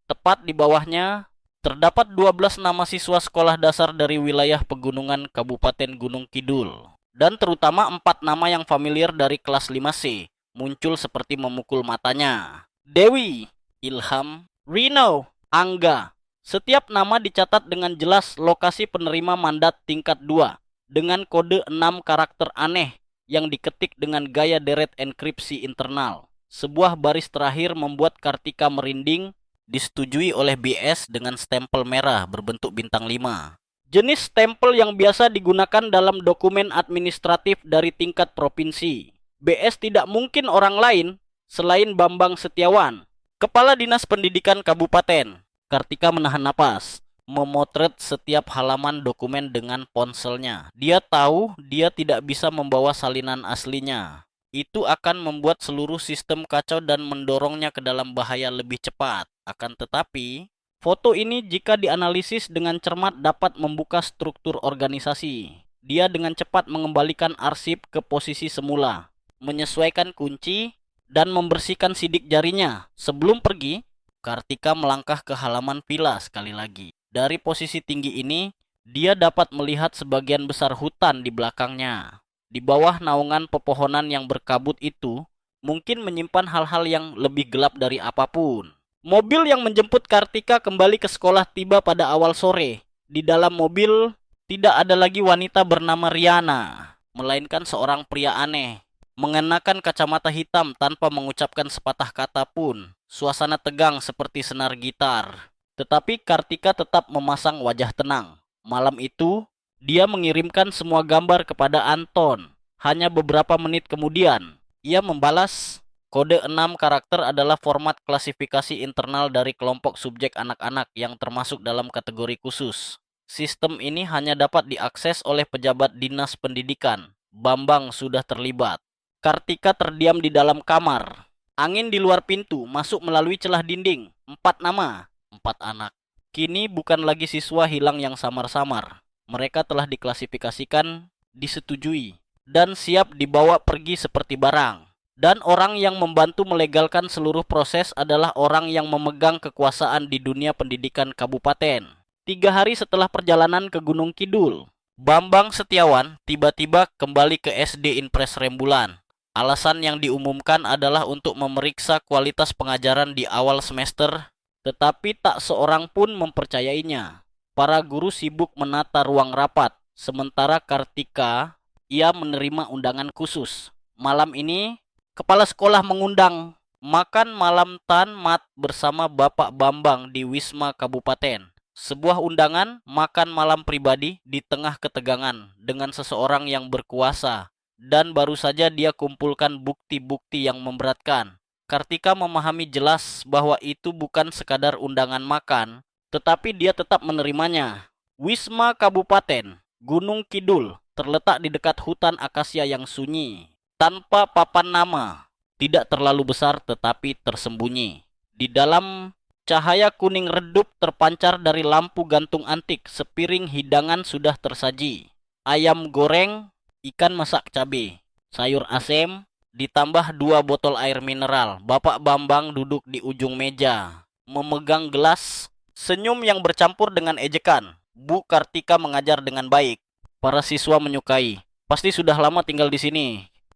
S1: Tepat di bawahnya, terdapat 12 nama siswa sekolah dasar dari wilayah pegunungan Kabupaten Gunung Kidul. Dan terutama 4 nama yang familiar dari kelas 5C, muncul seperti memukul matanya. Dewi, Ilham, Rino, Angga. Setiap nama dicatat dengan jelas lokasi penerima mandat tingkat 2, dengan kode 6 karakter aneh yang diketik dengan gaya deret enkripsi internal. Sebuah baris terakhir membuat Kartika merinding. Disetujui oleh BS dengan stempel merah berbentuk bintang 5. Jenis stempel yang biasa digunakan dalam dokumen administratif dari tingkat provinsi. BS tidak mungkin orang lain selain Bambang Setiawan, Kepala Dinas Pendidikan Kabupaten. Kartika menahan napas, memotret setiap halaman dokumen dengan ponselnya. Dia tahu dia tidak bisa membawa salinan aslinya. Itu akan membuat seluruh sistem kacau dan mendorongnya ke dalam bahaya lebih cepat. Akan tetapi, foto ini jika dianalisis dengan cermat dapat membuka struktur organisasi. Dia dengan cepat mengembalikan arsip ke posisi semula, menyesuaikan kunci, dan membersihkan sidik jarinya. Sebelum pergi, Kartika melangkah ke halaman villa sekali lagi. Dari posisi tinggi ini, dia dapat melihat sebagian besar hutan di belakangnya. Di bawah naungan pepohonan yang berkabut itu, mungkin menyimpan hal-hal yang lebih gelap dari apapun. Mobil yang menjemput Kartika kembali ke sekolah tiba pada awal sore. Di dalam mobil, tidak ada lagi wanita bernama Riana, melainkan seorang pria aneh, mengenakan kacamata hitam tanpa mengucapkan sepatah kata pun. Suasana tegang seperti senar gitar. Tetapi Kartika tetap memasang wajah tenang. Malam itu, dia mengirimkan semua gambar kepada Anton. Hanya beberapa menit kemudian, ia membalas. Kode 6 karakter adalah format klasifikasi internal dari kelompok subjek anak-anak yang termasuk dalam kategori khusus. Sistem ini hanya dapat diakses oleh pejabat dinas pendidikan. Bambang sudah terlibat. Kartika terdiam di dalam kamar. Angin di luar pintu masuk melalui celah dinding. 4 nama, 4 anak. Kini bukan lagi siswa hilang yang samar-samar. Mereka telah diklasifikasikan, disetujui, dan siap dibawa pergi seperti barang. Dan orang yang membantu melegalkan seluruh proses adalah orang yang memegang kekuasaan di dunia pendidikan kabupaten. 3 hari setelah perjalanan ke Gunung Kidul, Bambang Setiawan tiba-tiba kembali ke SD Impres Rembulan. Alasan yang diumumkan adalah untuk memeriksa kualitas pengajaran di awal semester, tetapi tak seorang pun mempercayainya. Para guru sibuk menata ruang rapat, sementara Kartika, ia menerima undangan khusus. Malam ini, kepala sekolah mengundang makan malam tamat bersama Bapak Bambang di Wisma Kabupaten. Sebuah undangan makan malam pribadi di tengah ketegangan dengan seseorang yang berkuasa. Dan baru saja dia kumpulkan bukti-bukti yang memberatkan. Kartika memahami jelas bahwa itu bukan sekadar undangan makan, tetapi dia tetap menerimanya. Wisma Kabupaten, Gunung Kidul, terletak di dekat hutan akasia yang sunyi. Tanpa papan nama, tidak terlalu besar tetapi tersembunyi. Di dalam cahaya kuning redup terpancar dari lampu gantung antik, sepiring hidangan sudah tersaji. Ayam goreng, ikan masak cabai, sayur asem, ditambah 2 botol air mineral. Bapak Bambang duduk di ujung meja, memegang gelas, senyum yang bercampur dengan ejekan. Bu Kartika mengajar dengan baik. Para siswa menyukai. Pasti sudah lama tinggal di sini.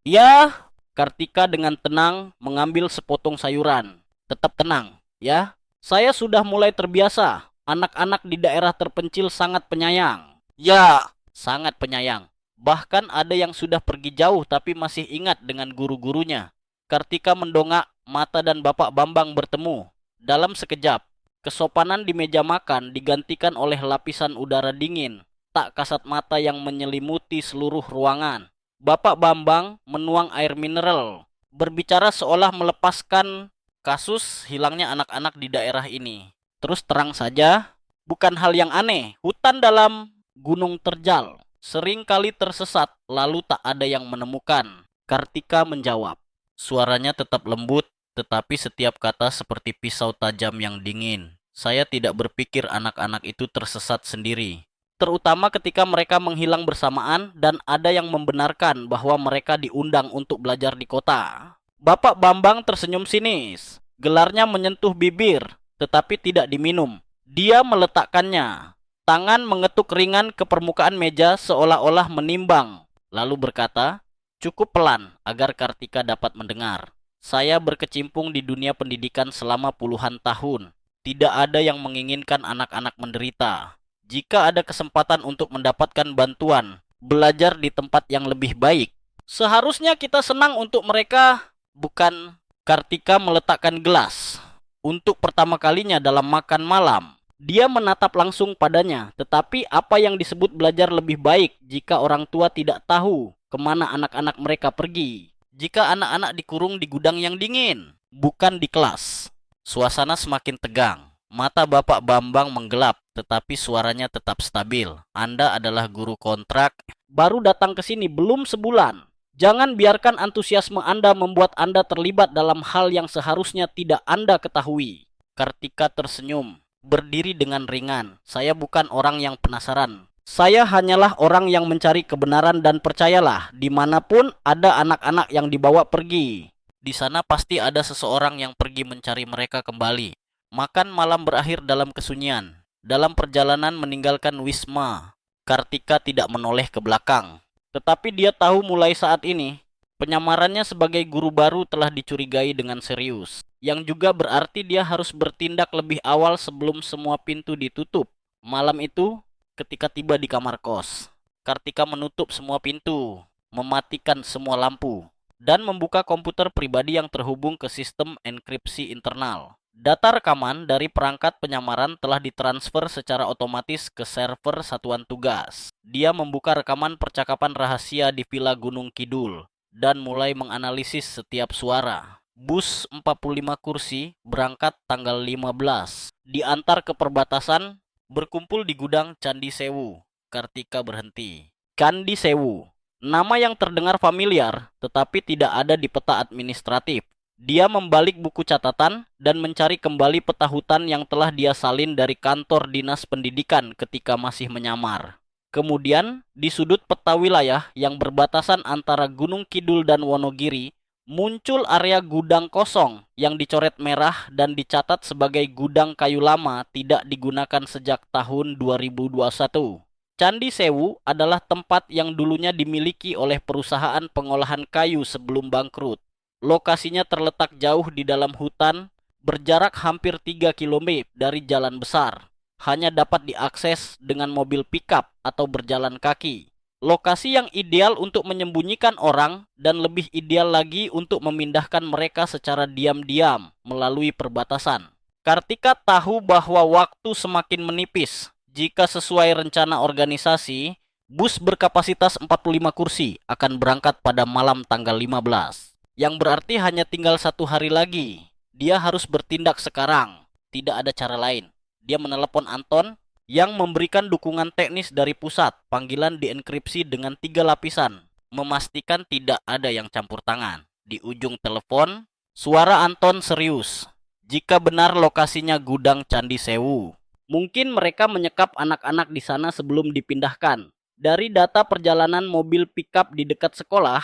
S1: Ya, Kartika dengan tenang mengambil sepotong sayuran. Tetap tenang, ya. Saya sudah mulai terbiasa. Anak-anak di daerah terpencil sangat penyayang. Ya, sangat penyayang. Bahkan ada yang sudah pergi jauh tapi masih ingat dengan guru-gurunya. Kartika mendongak, mata dan Bapak Bambang bertemu. Dalam sekejap, kesopanan di meja makan digantikan oleh lapisan udara dingin, tak kasat mata yang menyelimuti seluruh ruangan. Bapak Bambang menuang air mineral, berbicara seolah melepaskan kasus hilangnya anak-anak di daerah ini. Terus terang saja, bukan hal yang aneh, hutan dalam gunung terjal sering kali tersesat, lalu tak ada yang menemukan. Kartika menjawab. Suaranya tetap lembut, tetapi setiap kata seperti pisau tajam yang dingin. Saya tidak berpikir anak-anak itu tersesat sendiri. Terutama ketika mereka menghilang bersamaan dan ada yang membenarkan bahwa mereka diundang untuk belajar di kota. Bapak Bambang tersenyum sinis. Gelarnya menyentuh bibir, tetapi tidak diminum. Dia meletakkannya. Tangan mengetuk ringan ke permukaan meja seolah-olah menimbang. Lalu berkata, cukup pelan agar Kartika dapat mendengar. Saya berkecimpung di dunia pendidikan selama puluhan tahun. Tidak ada yang menginginkan anak-anak menderita. Jika ada kesempatan untuk mendapatkan bantuan, belajar di tempat yang lebih baik, seharusnya kita senang untuk mereka, bukan? Kartika meletakkan gelas. Untuk pertama kalinya dalam makan malam, dia menatap langsung padanya, tetapi apa yang disebut belajar lebih baik jika orang tua tidak tahu kemana anak-anak mereka pergi? Jika anak-anak dikurung di gudang yang dingin, bukan di kelas. Suasana semakin tegang. Mata Bapak Bambang menggelap, tetapi suaranya tetap stabil. Anda adalah guru kontrak, baru datang ke sini belum sebulan. Jangan biarkan antusiasme Anda membuat Anda terlibat dalam hal yang seharusnya tidak Anda ketahui. Kartika tersenyum. Berdiri dengan ringan. Saya bukan orang yang penasaran. Saya hanyalah orang yang mencari kebenaran dan percayalah, dimanapun ada anak-anak yang dibawa pergi. Di sana pasti ada seseorang yang pergi mencari mereka kembali. Makan malam berakhir dalam kesunyian. Dalam perjalanan meninggalkan Wisma, Kartika tidak menoleh ke belakang. Tetapi dia tahu mulai saat ini, penyamarannya sebagai guru baru telah dicurigai dengan serius. Yang juga berarti dia harus bertindak lebih awal sebelum semua pintu ditutup. Malam itu, ketika tiba di kamar kos, Kartika menutup semua pintu, mematikan semua lampu, dan membuka komputer pribadi yang terhubung ke sistem enkripsi internal. Data rekaman dari perangkat penyamaran telah ditransfer secara otomatis ke server satuan tugas. Dia membuka rekaman percakapan rahasia di Villa Gunung Kidul dan mulai menganalisis setiap suara. Bus 45 kursi berangkat tanggal 15. Diantar ke perbatasan, berkumpul di gudang Candi Sewu. Kartika berhenti. Candi Sewu, nama yang terdengar familiar, tetapi tidak ada di peta administratif. Dia membalik buku catatan dan mencari kembali peta hutan yang telah dia salin dari kantor dinas pendidikan ketika masih menyamar. Kemudian, di sudut peta wilayah yang berbatasan antara Gunung Kidul dan Wonogiri, muncul area gudang kosong yang dicoret merah dan dicatat sebagai gudang kayu lama tidak digunakan sejak tahun 2021. Candi Sewu adalah tempat yang dulunya dimiliki oleh perusahaan pengolahan kayu sebelum bangkrut. Lokasinya terletak jauh di dalam hutan, berjarak hampir 3 km dari jalan besar. Hanya dapat diakses dengan mobil pickup atau berjalan kaki. Lokasi yang ideal untuk menyembunyikan orang dan lebih ideal lagi untuk memindahkan mereka secara diam-diam melalui perbatasan. Kartika tahu bahwa waktu semakin menipis. Jika sesuai rencana organisasi, bus berkapasitas 45 kursi akan berangkat pada malam tanggal 15. Yang berarti hanya tinggal 1 hari lagi. Dia harus bertindak sekarang. Tidak ada cara lain. Dia menelepon Anton yang memberikan dukungan teknis dari pusat. Panggilan dienkripsi dengan 3 lapisan. Memastikan tidak ada yang campur tangan. Di ujung telepon, suara Anton serius. Jika benar lokasinya gudang Candi Sewu, mungkin mereka menyekap anak-anak di sana sebelum dipindahkan. Dari data perjalanan mobil pickup di dekat sekolah,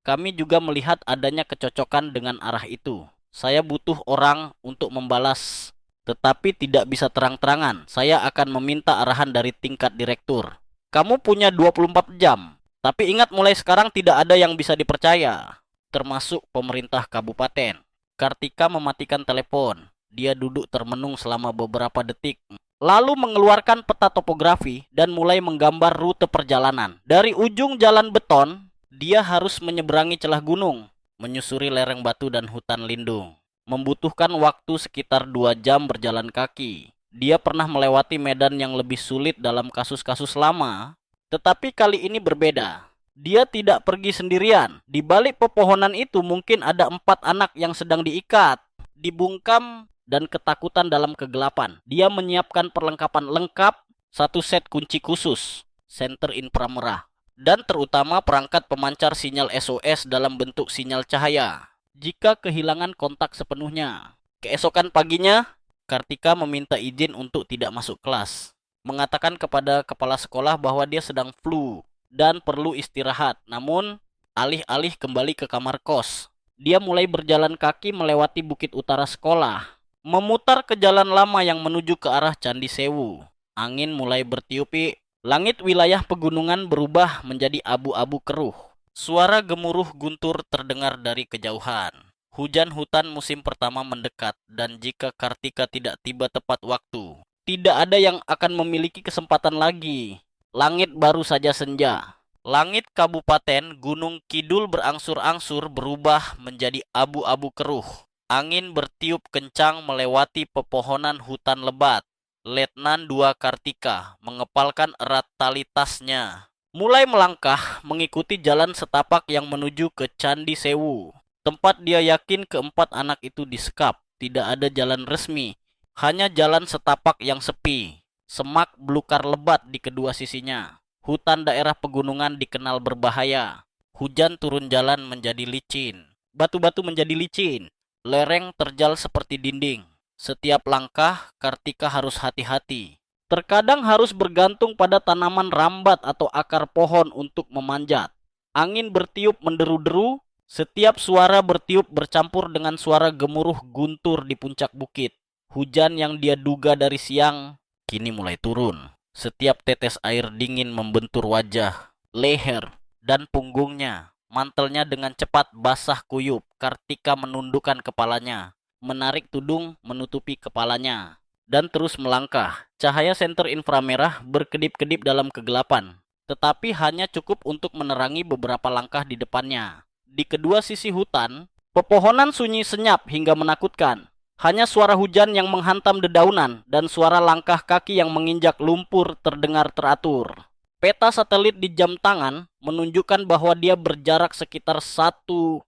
S1: kami juga melihat adanya kecocokan dengan arah itu. Saya butuh orang untuk membalas, tetapi tidak bisa terang-terangan. Saya akan meminta arahan dari tingkat direktur. Kamu punya 24 jam, tapi ingat mulai sekarang tidak ada yang bisa dipercaya, termasuk pemerintah kabupaten. Kartika mematikan telepon. Dia duduk termenung selama beberapa detik, lalu mengeluarkan peta topografi dan mulai menggambar rute perjalanan. Dari ujung jalan beton, dia harus menyeberangi celah gunung, menyusuri lereng batu dan hutan lindung. Membutuhkan waktu sekitar 2 jam berjalan kaki. Dia pernah melewati medan yang lebih sulit dalam kasus-kasus lama, tetapi kali ini berbeda. Dia tidak pergi sendirian. Di balik pepohonan itu mungkin ada 4 anak yang sedang diikat, dibungkam, dan ketakutan dalam kegelapan. Dia menyiapkan perlengkapan lengkap, 1 set kunci khusus, senter inframerah, dan terutama perangkat pemancar sinyal SOS dalam bentuk sinyal cahaya jika kehilangan kontak sepenuhnya. Keesokan paginya, Kartika meminta izin untuk tidak masuk kelas, mengatakan kepada kepala sekolah bahwa dia sedang flu dan perlu istirahat. Namun, alih-alih kembali ke kamar kos, dia mulai berjalan kaki melewati bukit utara sekolah, memutar ke jalan lama yang menuju ke arah Candi Sewu. Angin mulai bertiup, langit wilayah pegunungan berubah menjadi abu-abu keruh. Suara gemuruh guntur terdengar dari kejauhan. Hujan hutan musim pertama mendekat, dan jika Kartika tidak tiba tepat waktu, tidak ada yang akan memiliki kesempatan lagi. Langit baru saja senja. Langit Kabupaten Gunung Kidul berangsur-angsur berubah menjadi abu-abu keruh. Angin bertiup kencang melewati pepohonan hutan lebat. Letnan 2 Kartika mengepalkan erat tali tasnya, mulai melangkah mengikuti jalan setapak yang menuju ke Candi Sewu. Tempat dia yakin keempat anak itu disekap. Tidak ada jalan resmi, hanya jalan setapak yang sepi. Semak belukar lebat di kedua sisinya. Hutan daerah pegunungan dikenal berbahaya. Hujan turun jalan menjadi licin. Batu-batu menjadi licin. Lereng terjal seperti dinding. Setiap langkah, Kartika harus hati-hati. Terkadang harus bergantung pada tanaman rambat atau akar pohon untuk memanjat. Angin bertiup menderu-deru, Setiap suara bertiup bercampur dengan suara gemuruh guntur di puncak bukit. Hujan yang dia duga dari siang kini mulai turun. Setiap tetes air dingin membentur wajah, leher, dan punggungnya. Mantelnya dengan cepat basah kuyup. Kartika menundukkan kepalanya, menarik tudung menutupi kepalanya, dan terus melangkah. Cahaya senter inframerah berkedip-kedip dalam kegelapan, tetapi hanya cukup untuk menerangi beberapa langkah di depannya. Di kedua sisi hutan, pepohonan sunyi senyap hingga menakutkan. Hanya suara hujan yang menghantam dedaunan dan suara langkah kaki yang menginjak lumpur terdengar teratur. Peta satelit di jam tangan menunjukkan bahwa dia berjarak sekitar 1,6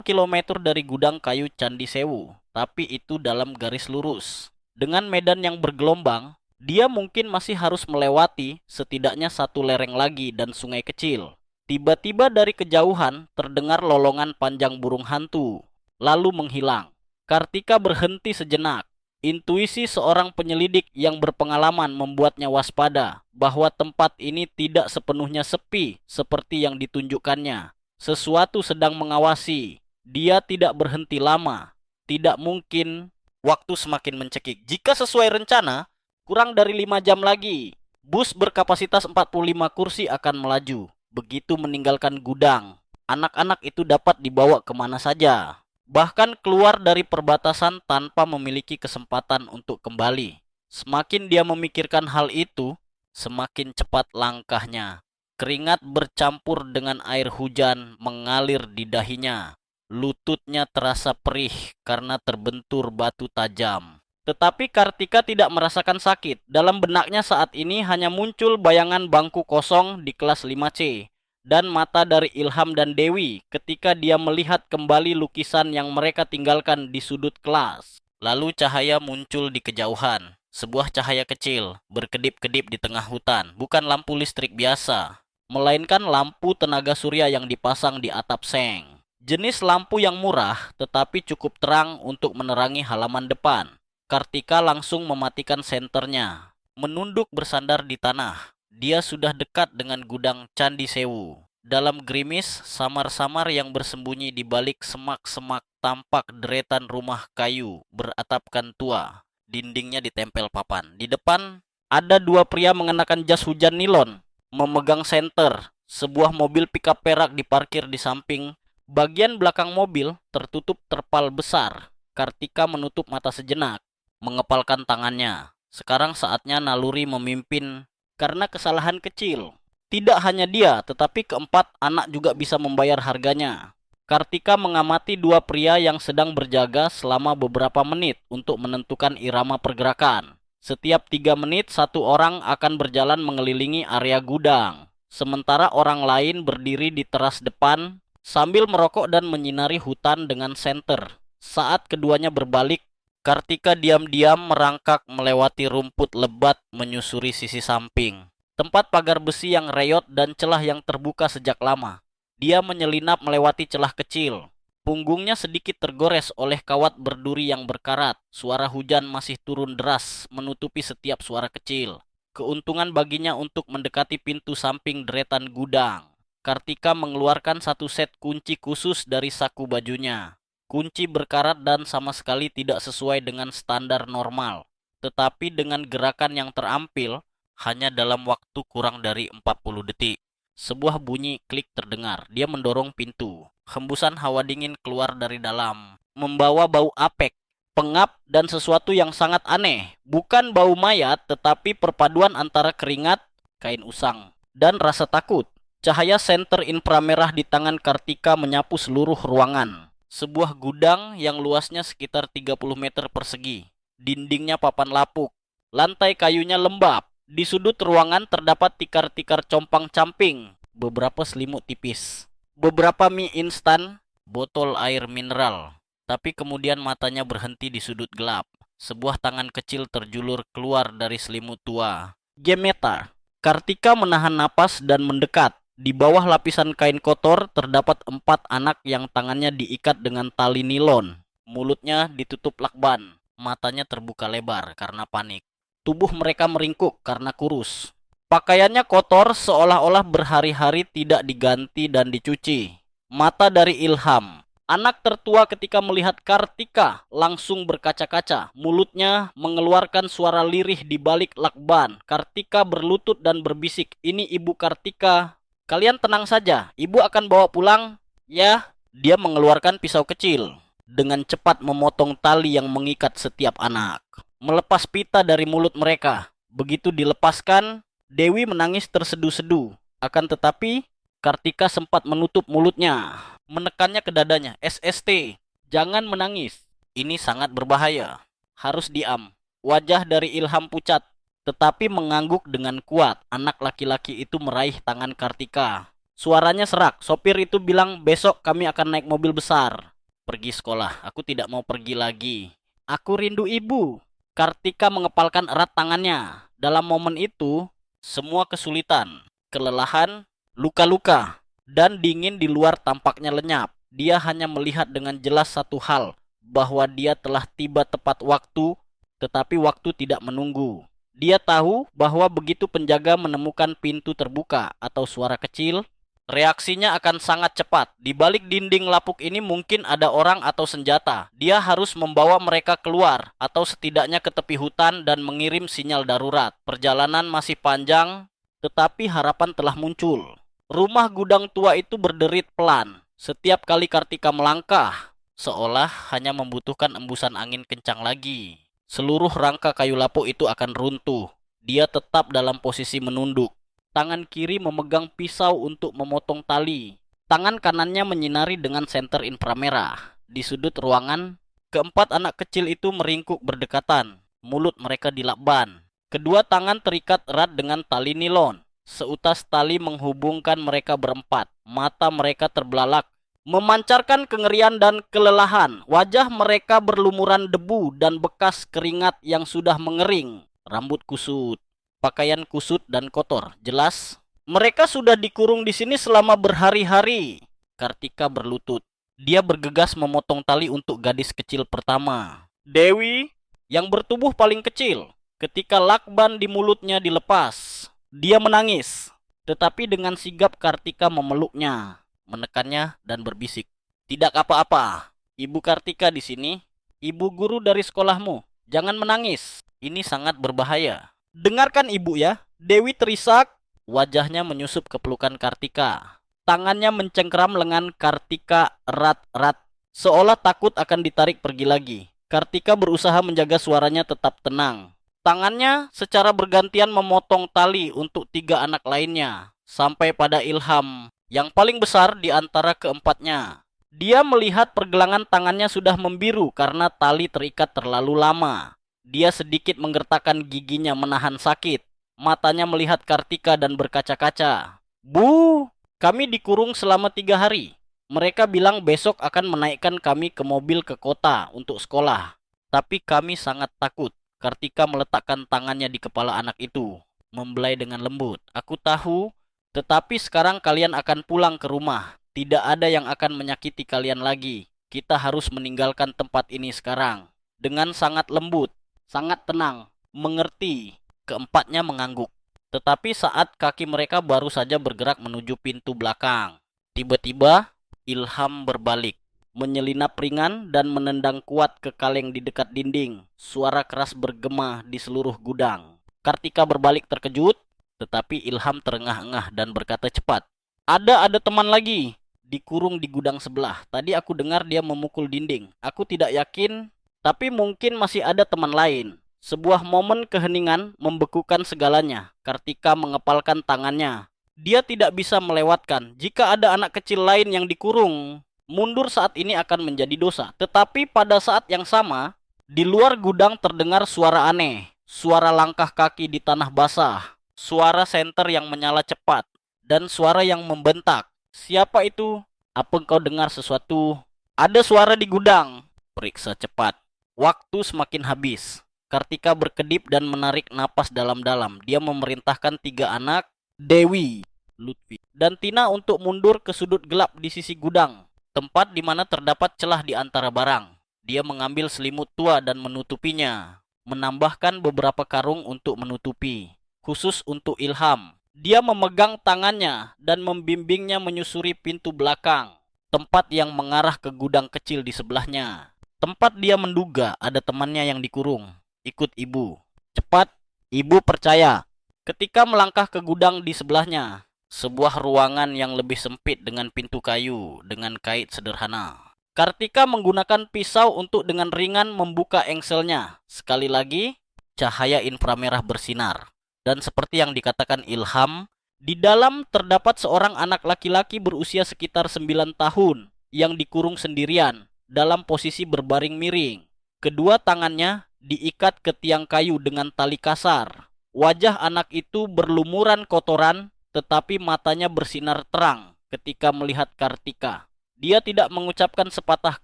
S1: km dari gudang kayu Candi Sewu, tapi itu dalam garis lurus. Dengan medan yang bergelombang, dia mungkin masih harus melewati setidaknya satu lereng lagi dan sungai kecil. Tiba-tiba dari kejauhan terdengar lolongan panjang burung hantu, lalu menghilang. Kartika berhenti sejenak. Intuisi seorang penyelidik yang berpengalaman membuatnya waspada bahwa tempat ini tidak sepenuhnya sepi seperti yang ditunjukkannya. Sesuatu sedang mengawasi. Dia tidak berhenti lama. Tidak mungkin. Waktu semakin mencekik. Jika sesuai rencana, kurang dari 5 jam lagi, bus berkapasitas 45 kursi akan melaju. Begitu meninggalkan gudang, anak-anak itu dapat dibawa kemana saja, bahkan keluar dari perbatasan tanpa memiliki kesempatan untuk kembali. Semakin dia memikirkan hal itu, semakin cepat langkahnya. Keringat bercampur dengan air hujan mengalir di dahinya. Lututnya terasa perih karena terbentur batu tajam. Tetapi Kartika tidak merasakan sakit. Dalam benaknya saat ini hanya muncul bayangan bangku kosong di kelas 5C dan mata dari Ilham dan Dewi ketika dia melihat kembali lukisan yang mereka tinggalkan di sudut kelas. Lalu cahaya muncul di kejauhan. Sebuah cahaya kecil berkedip-kedip di tengah hutan. Bukan lampu listrik biasa, melainkan lampu tenaga surya yang dipasang di atap seng. Jenis lampu yang murah tetapi cukup terang untuk menerangi halaman depan. Kartika langsung mematikan senternya, menunduk bersandar di tanah. Dia sudah dekat dengan gudang Candi Sewu. Dalam gerimis, samar-samar yang bersembunyi di balik semak-semak tampak deretan rumah kayu beratapkan tua. Dindingnya ditempel papan. Di depan, ada dua pria mengenakan jas hujan nilon, memegang senter. Sebuah mobil pickup perak diparkir di samping. Bagian belakang mobil tertutup terpal besar. Kartika menutup mata sejenak, mengepalkan tangannya. Sekarang saatnya naluri memimpin karena kesalahan kecil. Tidak hanya dia, tetapi keempat anak juga bisa membayar harganya. Kartika mengamati dua pria yang sedang berjaga selama beberapa menit untuk menentukan irama pergerakan. Setiap 3 menit satu orang akan berjalan mengelilingi area gudang, sementara orang lain berdiri di teras depan sambil merokok dan menyinari hutan dengan senter. Saat keduanya berbalik, Kartika diam-diam merangkak melewati rumput lebat menyusuri sisi samping. Tempat pagar besi yang reyot dan celah yang terbuka sejak lama. Dia menyelinap melewati celah kecil. Punggungnya sedikit tergores oleh kawat berduri yang berkarat. Suara hujan masih turun deras menutupi setiap suara kecil. Keuntungan baginya untuk mendekati pintu samping deretan gudang. Kartika mengeluarkan satu set kunci khusus dari saku bajunya. Kunci berkarat dan sama sekali tidak sesuai dengan standar normal. Tetapi dengan gerakan yang terampil, hanya dalam waktu kurang dari 40 detik. Sebuah bunyi klik terdengar. Dia mendorong pintu. Hembusan hawa dingin keluar dari dalam, membawa bau apek, pengap, dan sesuatu yang sangat aneh. Bukan bau mayat, tetapi perpaduan antara keringat, kain usang, dan rasa takut. Cahaya senter inframerah di tangan Kartika menyapu seluruh ruangan. Sebuah gudang yang luasnya sekitar 30 meter persegi. Dindingnya papan lapuk. Lantai kayunya lembab. Di sudut ruangan terdapat tikar-tikar compang-camping. Beberapa selimut tipis. Beberapa mie instan. Botol air mineral. Tapi kemudian matanya berhenti di sudut gelap. Sebuah tangan kecil terjulur keluar dari selimut tua. Gemeta. Kartika menahan napas dan mendekat. Di bawah lapisan kain kotor terdapat 4 anak yang tangannya diikat dengan tali nilon. Mulutnya ditutup lakban. Matanya terbuka lebar karena panik. Tubuh mereka meringkuk karena kurus. Pakaiannya kotor seolah-olah berhari-hari tidak diganti dan dicuci. Mata dari Ilham. Anak tertua ketika melihat Kartika langsung berkaca-kaca. Mulutnya mengeluarkan suara lirih di balik lakban. Kartika berlutut dan berbisik, "Ini ibu Kartika. Kalian tenang saja, ibu akan bawa pulang, ya." Dia mengeluarkan pisau kecil. Dengan cepat memotong tali yang mengikat setiap anak. Melepas pita dari mulut mereka. Begitu dilepaskan, Dewi menangis tersedu-sedu. Akan tetapi, Kartika sempat menutup mulutnya. Menekannya ke dadanya. "SST, jangan menangis. Ini sangat berbahaya. Harus diam." Wajah dari Ilham pucat, tetapi mengangguk dengan kuat. Anak laki-laki itu meraih tangan Kartika. Suaranya serak. Sopir itu bilang, "Besok kami akan naik mobil besar. Pergi sekolah, aku tidak mau pergi lagi. Aku rindu ibu." Kartika mengepalkan erat tangannya. Dalam momen itu, semua kesulitan, kelelahan, luka-luka, dan dingin di luar tampaknya lenyap. Dia hanya melihat dengan jelas satu hal, bahwa dia telah tiba tepat waktu, tetapi waktu tidak menunggu. Dia tahu bahwa begitu penjaga menemukan pintu terbuka atau suara kecil, reaksinya akan sangat cepat. Di balik dinding lapuk ini mungkin ada orang atau senjata. Dia harus membawa mereka keluar, atau setidaknya ke tepi hutan dan mengirim sinyal darurat. Perjalanan masih panjang, tetapi harapan telah muncul. Rumah gudang tua itu berderit pelan. Setiap kali Kartika melangkah, seolah hanya membutuhkan embusan angin kencang lagi, seluruh rangka kayu lapuk itu akan runtuh. Dia tetap dalam posisi menunduk. Tangan kiri memegang pisau untuk memotong tali. Tangan kanannya menyinari dengan senter inframerah. Di sudut ruangan, keempat anak kecil itu meringkuk berdekatan. Mulut mereka dilakban. Kedua tangan terikat erat dengan tali nilon. Seutas tali menghubungkan mereka berempat. Mata mereka terbelalak, memancarkan kengerian dan kelelahan. Wajah mereka berlumuran debu dan bekas keringat yang sudah mengering. Rambut kusut, pakaian kusut dan kotor. Jelas, mereka sudah dikurung di sini selama berhari-hari. Kartika berlutut. Dia bergegas memotong tali untuk gadis kecil pertama, Dewi, yang bertubuh paling kecil. Ketika lakban di mulutnya dilepas, dia menangis. Tetapi dengan sigap Kartika memeluknya, menekannya dan berbisik, "Tidak apa-apa. Ibu Kartika di sini. Ibu guru dari sekolahmu. Jangan menangis. Ini sangat berbahaya. Dengarkan ibu ya." Dewi terisak. Wajahnya menyusup ke pelukan Kartika. Tangannya mencengkram lengan Kartika erat-erat, seolah takut akan ditarik pergi lagi. Kartika berusaha menjaga suaranya tetap tenang. Tangannya secara bergantian memotong tali untuk 3 anak lainnya, sampai pada Ilham, yang paling besar di antara keempatnya. Dia melihat pergelangan tangannya sudah membiru karena tali terikat terlalu lama. Dia sedikit menggertakkan giginya menahan sakit. Matanya melihat Kartika dan berkaca-kaca. "Bu, kami dikurung selama 3 hari. Mereka bilang besok akan menaikkan kami ke mobil ke kota untuk sekolah. Tapi kami sangat takut." Kartika meletakkan tangannya di kepala anak itu, membelai dengan lembut. "Aku tahu, tetapi sekarang kalian akan pulang ke rumah. Tidak ada yang akan menyakiti kalian lagi. Kita harus meninggalkan tempat ini sekarang." Dengan sangat lembut, sangat tenang, mengerti, keempatnya mengangguk. Tetapi saat kaki mereka baru saja bergerak menuju pintu belakang, tiba-tiba Ilham berbalik, menyelinap ringan dan menendang kuat ke kaleng di dekat dinding. Suara keras bergema di seluruh gudang. Kartika berbalik terkejut, tetapi Ilham terengah-engah dan berkata cepat, Ada teman lagi. Dikurung di gudang sebelah. Tadi aku dengar dia memukul dinding. Aku tidak yakin, tapi mungkin masih ada teman lain." Sebuah momen keheningan membekukan segalanya. Kartika mengepalkan tangannya. Dia tidak bisa melewatkan. Jika ada anak kecil lain yang dikurung, mundur saat ini akan menjadi dosa. Tetapi pada saat yang sama, di luar gudang terdengar suara aneh. Suara langkah kaki di tanah basah. Suara senter yang menyala cepat. Dan suara yang membentak. "Siapa itu? Apa engkau dengar sesuatu?" "Ada suara di gudang." "Periksa cepat." Waktu semakin habis. Kartika berkedip dan menarik napas dalam-dalam. Dia memerintahkan 3 anak, Dewi, Lutfi, dan Tina untuk mundur ke sudut gelap di sisi gudang, tempat di mana terdapat celah di antara barang. Dia mengambil selimut tua dan menutupinya, menambahkan beberapa karung untuk menutupi, khusus untuk Ilham. Dia memegang tangannya dan membimbingnya menyusuri pintu belakang. tempat yang mengarah ke gudang kecil di sebelahnya. Tempat dia menduga ada temannya yang dikurung. Ikut ibu. Cepat, ibu percaya. Ketika melangkah ke gudang di sebelahnya, sebuah ruangan yang lebih sempit dengan pintu kayu dengan kait sederhana. Kartika menggunakan pisau untuk dengan ringan membuka engselnya. Sekali lagi, cahaya inframerah bersinar. Dan seperti yang dikatakan Ilham, di dalam terdapat seorang anak laki-laki berusia sekitar 9 tahun yang dikurung sendirian dalam posisi berbaring miring. Kedua tangannya diikat ke tiang kayu dengan tali kasar. Wajah anak itu berlumuran kotoran, tetapi matanya bersinar terang ketika melihat Kartika. Dia tidak mengucapkan sepatah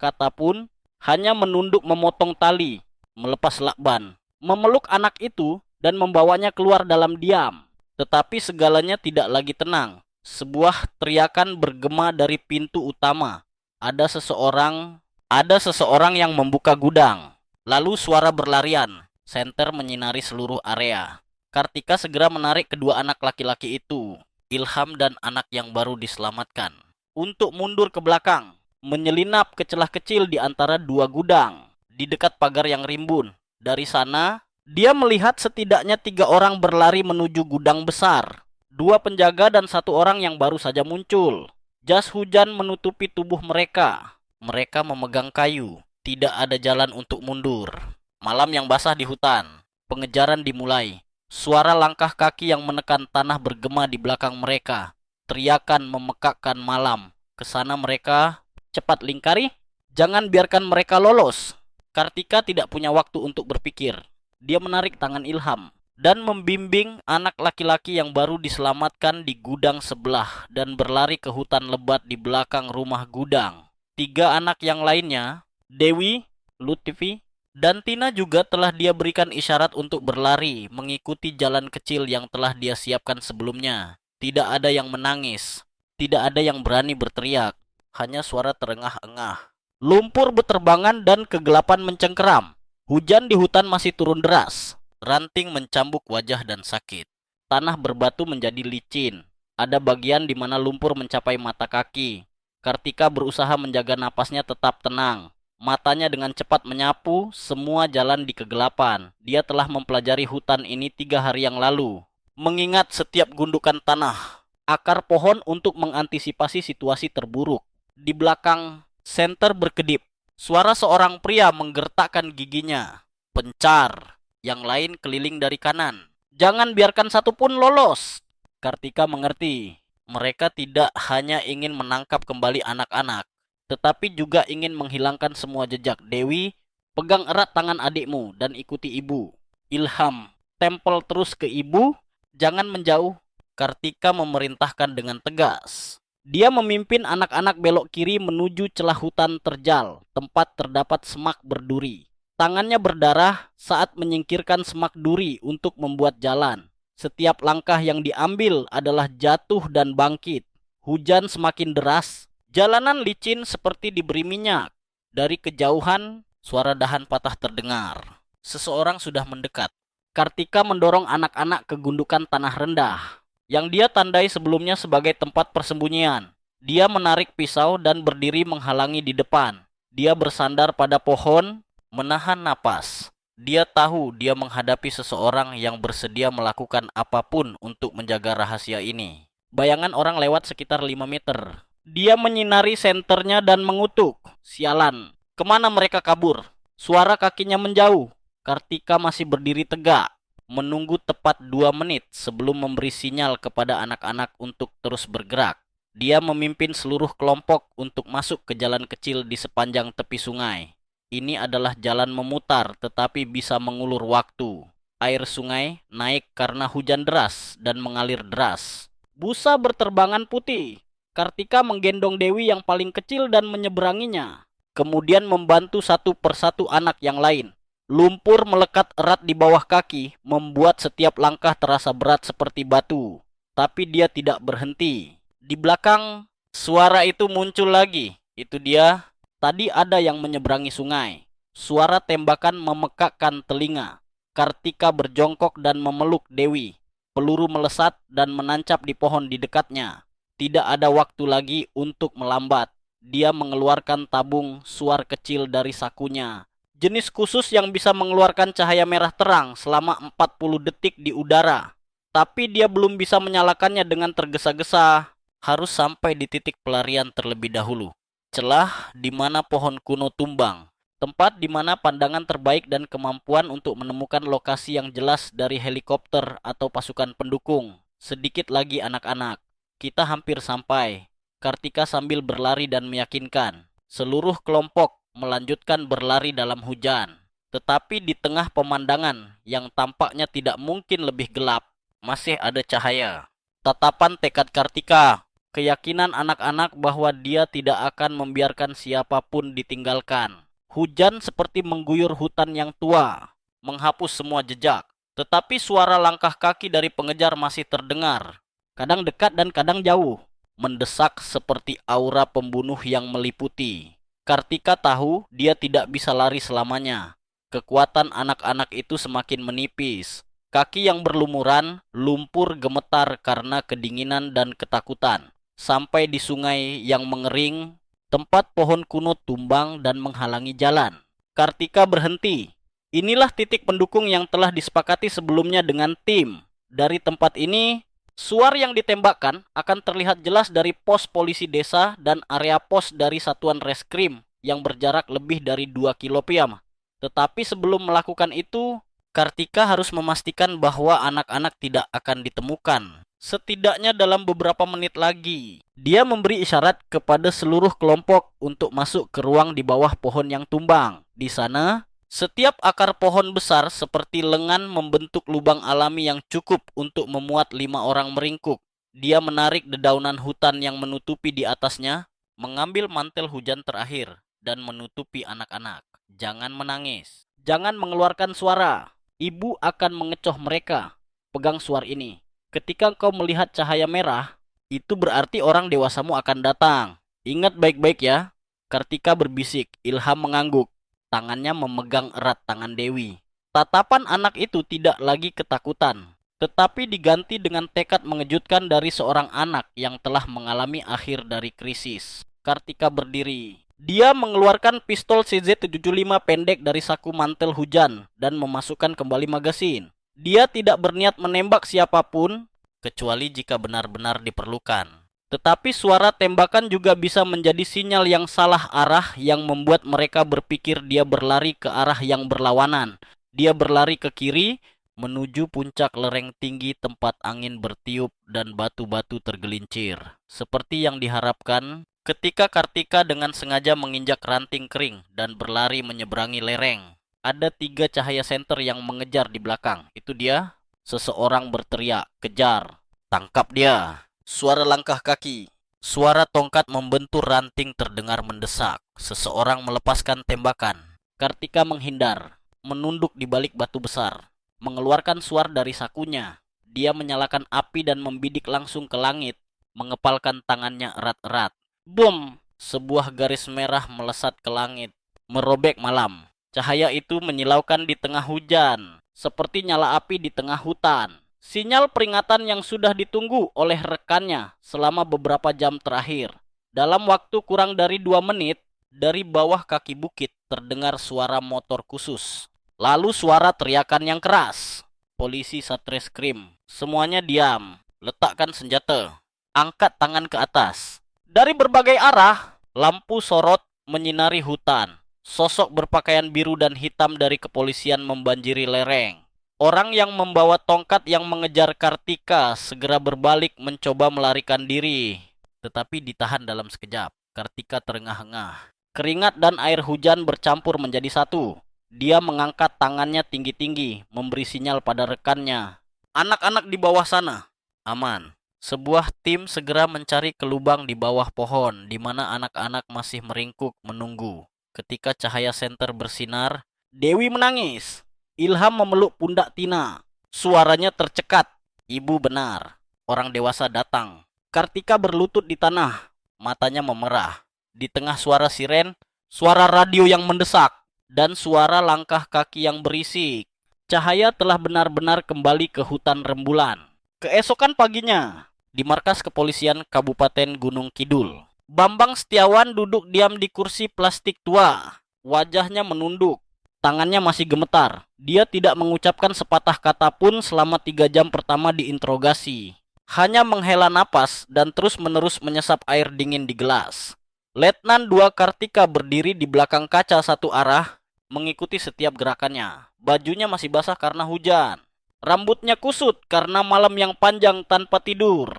S1: kata pun, hanya menunduk memotong tali, melepas lakban, memeluk anak itu dan membawanya keluar dalam diam. Tetapi segalanya tidak lagi tenang. Sebuah teriakan bergema dari pintu utama. Ada seseorang yang membuka gudang. Lalu suara berlarian. Senter menyinari seluruh area. Kartika segera menarik kedua anak laki-laki itu, Ilham dan anak yang baru diselamatkan, untuk mundur ke belakang, menyelinap ke celah kecil di antara dua gudang, di dekat pagar yang rimbun. Dari sana, dia melihat setidaknya 3 orang berlari menuju gudang besar. 2 penjaga dan 1 orang yang baru saja muncul. Jas hujan menutupi tubuh mereka. Mereka memegang kayu. Tidak ada jalan untuk mundur. Malam yang basah di hutan. Pengejaran dimulai. Suara langkah kaki yang menekan tanah bergema di belakang mereka. Teriakan memekakkan malam. Kesana mereka, cepat lingkari. Jangan biarkan mereka lolos. Kartika tidak punya waktu untuk berpikir. Dia menarik tangan Ilham dan membimbing anak laki-laki yang baru diselamatkan di gudang sebelah dan berlari ke hutan lebat di belakang rumah gudang. 3 anak yang lainnya, Dewi, Lutfi, dan Tina juga telah dia berikan isyarat untuk berlari mengikuti jalan kecil yang telah dia siapkan sebelumnya. Tidak ada yang menangis, tidak ada yang berani berteriak, hanya suara terengah-engah. Lumpur beterbangan dan kegelapan mencengkeram. Hujan di hutan masih turun deras. Ranting mencambuk wajah dan sakit. Tanah berbatu menjadi licin. Ada bagian di mana lumpur mencapai mata kaki. Kartika berusaha menjaga napasnya tetap tenang. Matanya dengan cepat menyapu semua jalan di kegelapan. Dia telah mempelajari hutan ini 3 hari yang lalu. Mengingat setiap gundukan tanah, akar pohon untuk mengantisipasi situasi terburuk. Di belakang senter berkedip. Suara seorang pria menggertakkan giginya. Pencar. Yang lain keliling dari kanan. Jangan biarkan satupun lolos. Kartika mengerti. Mereka tidak hanya ingin menangkap kembali anak-anak, tetapi juga ingin menghilangkan semua jejak. Dewi, pegang erat tangan adikmu dan ikuti ibu. Ilham, tempel terus ke ibu, jangan menjauh. Kartika memerintahkan dengan tegas. Dia memimpin anak-anak belok kiri menuju celah hutan terjal, tempat terdapat semak berduri. Tangannya berdarah saat menyingkirkan semak duri untuk membuat jalan. Setiap langkah yang diambil adalah jatuh dan bangkit. Hujan semakin deras. Jalanan licin seperti diberi minyak. Dari kejauhan, suara dahan patah terdengar. Seseorang sudah mendekat. Kartika mendorong anak-anak ke gundukan tanah rendah, yang dia tandai sebelumnya sebagai tempat persembunyian. Dia menarik pisau dan berdiri menghalangi di depan. Dia bersandar pada pohon, menahan napas. Dia tahu dia menghadapi seseorang yang bersedia melakukan apapun untuk menjaga rahasia ini. Bayangan orang lewat sekitar 5 meter. Dia menyinari senternya dan mengutuk. Sialan, kemana mereka kabur? Suara kakinya menjauh. Kartika masih berdiri tegak, menunggu tepat 2 menit sebelum memberi sinyal kepada anak-anak untuk terus bergerak. Dia memimpin seluruh kelompok untuk masuk ke jalan kecil di sepanjang tepi sungai. Ini adalah jalan memutar tetapi bisa mengulur waktu. Air sungai naik karena hujan deras dan mengalir deras. Busa berterbangan putih. Kartika menggendong Dewi yang paling kecil dan menyeberanginya. Kemudian membantu satu persatu anak yang lain. Lumpur melekat erat di bawah kaki, membuat setiap langkah terasa berat seperti batu. Tapi dia tidak berhenti. Di belakang, suara itu muncul lagi. Itu dia. Tadi ada yang menyeberangi sungai. Suara tembakan memekakkan telinga. Kartika berjongkok dan memeluk Dewi. Peluru melesat dan menancap di pohon di dekatnya. Tidak ada waktu lagi untuk melambat. Dia mengeluarkan tabung suar kecil dari sakunya. Jenis khusus yang bisa mengeluarkan cahaya merah terang selama 40 detik di udara. Tapi dia belum bisa menyalakannya dengan tergesa-gesa. Harus sampai di titik pelarian terlebih dahulu. Celah di mana pohon kuno tumbang. Tempat di mana pandangan terbaik dan kemampuan untuk menemukan lokasi yang jelas dari helikopter atau pasukan pendukung. Sedikit lagi anak-anak. Kita hampir sampai. Kartika sambil berlari dan meyakinkan. Seluruh kelompok melanjutkan berlari dalam hujan. Tetapi di tengah pemandangan yang tampaknya tidak mungkin lebih gelap, masih ada cahaya. Tatapan tekad Kartika, keyakinan anak-anak bahwa dia tidak akan membiarkan siapapun ditinggalkan. Hujan seperti mengguyur hutan yang tua, menghapus semua jejak. Tetapi suara langkah kaki dari pengejar masih terdengar. Kadang dekat dan kadang jauh. Mendesak seperti aura pembunuh yang meliputi. Kartika tahu dia tidak bisa lari selamanya. Kekuatan anak-anak itu semakin menipis. Kaki yang berlumuran, lumpur gemetar karena kedinginan dan ketakutan. Sampai di sungai yang mengering, tempat pohon kuno tumbang dan menghalangi jalan. Kartika berhenti. Inilah titik pendukung yang telah disepakati sebelumnya dengan tim. Dari tempat ini, suar yang ditembakkan akan terlihat jelas dari pos polisi desa dan area pos dari satuan reskrim yang berjarak lebih dari 2 km. Tetapi sebelum melakukan itu, Kartika harus memastikan bahwa anak-anak tidak akan ditemukan. Setidaknya dalam beberapa menit lagi, dia memberi isyarat kepada seluruh kelompok untuk masuk ke ruang di bawah pohon yang tumbang. Di sana, setiap akar pohon besar seperti lengan membentuk lubang alami yang cukup untuk memuat 5 orang meringkuk. Dia menarik dedaunan hutan yang menutupi di atasnya, mengambil mantel hujan terakhir, dan menutupi anak-anak. Jangan menangis. Jangan mengeluarkan suara. Ibu akan mengecoh mereka. Pegang suar ini. Ketika kau melihat cahaya merah, itu berarti orang dewasamu akan datang. Ingat baik-baik ya. Kartika berbisik. Ilham mengangguk. Tangannya memegang erat tangan Dewi. Tatapan anak itu tidak lagi ketakutan, tetapi diganti dengan tekad mengejutkan dari seorang anak yang telah mengalami akhir dari krisis. Kartika berdiri. Dia mengeluarkan pistol CZ-75 pendek dari saku mantel hujan dan memasukkan kembali magasin. Dia tidak berniat menembak siapapun, kecuali jika benar-benar diperlukan. Tetapi suara tembakan juga bisa menjadi sinyal yang salah arah yang membuat mereka berpikir dia berlari ke arah yang berlawanan. Dia berlari ke kiri, menuju puncak lereng tinggi tempat angin bertiup dan batu-batu tergelincir. Seperti yang diharapkan, ketika Kartika dengan sengaja menginjak ranting kering dan berlari menyeberangi lereng, ada 3 cahaya senter yang mengejar di belakang. Itu dia. Seseorang berteriak, "Kejar! Tangkap dia!" Suara langkah kaki. Suara tongkat membentur ranting terdengar mendesak. Seseorang melepaskan tembakan. Kartika menghindar, menunduk di balik batu besar, mengeluarkan suar dari sakunya. Dia menyalakan api dan membidik langsung ke langit, mengepalkan tangannya erat-erat. Bom! Sebuah garis merah melesat ke langit, merobek malam. Cahaya itu menyilaukan di tengah hujan, seperti nyala api di tengah hutan. Sinyal peringatan yang sudah ditunggu oleh rekannya selama beberapa jam terakhir. Dalam waktu kurang dari 2 menit, dari bawah kaki bukit terdengar suara motor khusus. Lalu suara teriakan yang keras. Polisi Satreskrim. Semuanya diam. Letakkan senjata. Angkat tangan ke atas. Dari berbagai arah, lampu sorot menyinari hutan. Sosok berpakaian biru dan hitam dari kepolisian membanjiri lereng. Orang yang membawa tongkat yang mengejar Kartika segera berbalik mencoba melarikan diri. Tetapi ditahan dalam sekejap. Kartika terengah-engah. Keringat dan air hujan bercampur menjadi satu. Dia mengangkat tangannya tinggi-tinggi, memberi sinyal pada rekannya. Anak-anak di bawah sana. Aman. Sebuah tim segera mencari ke lubang di bawah pohon, di mana anak-anak masih meringkuk menunggu. Ketika cahaya senter bersinar, Dewi menangis. Ilham memeluk pundak Tina. Suaranya tercekat. Ibu benar. Orang dewasa datang. Kartika berlutut di tanah. Matanya memerah. Di tengah suara siren, suara radio yang mendesak, dan suara langkah kaki yang berisik. Cahaya telah benar-benar kembali ke hutan rembulan. Keesokan paginya, di markas kepolisian Kabupaten Gunung Kidul, Bambang Setiawan duduk diam di kursi plastik tua. Wajahnya menunduk. Tangannya masih gemetar. Dia tidak mengucapkan sepatah kata pun selama 3 jam pertama diinterogasi. Hanya menghela napas dan terus-menerus menyesap air dingin di gelas. Letnan 2 Kartika berdiri di belakang kaca satu arah, mengikuti setiap gerakannya. Bajunya masih basah karena hujan. Rambutnya kusut karena malam yang panjang tanpa tidur.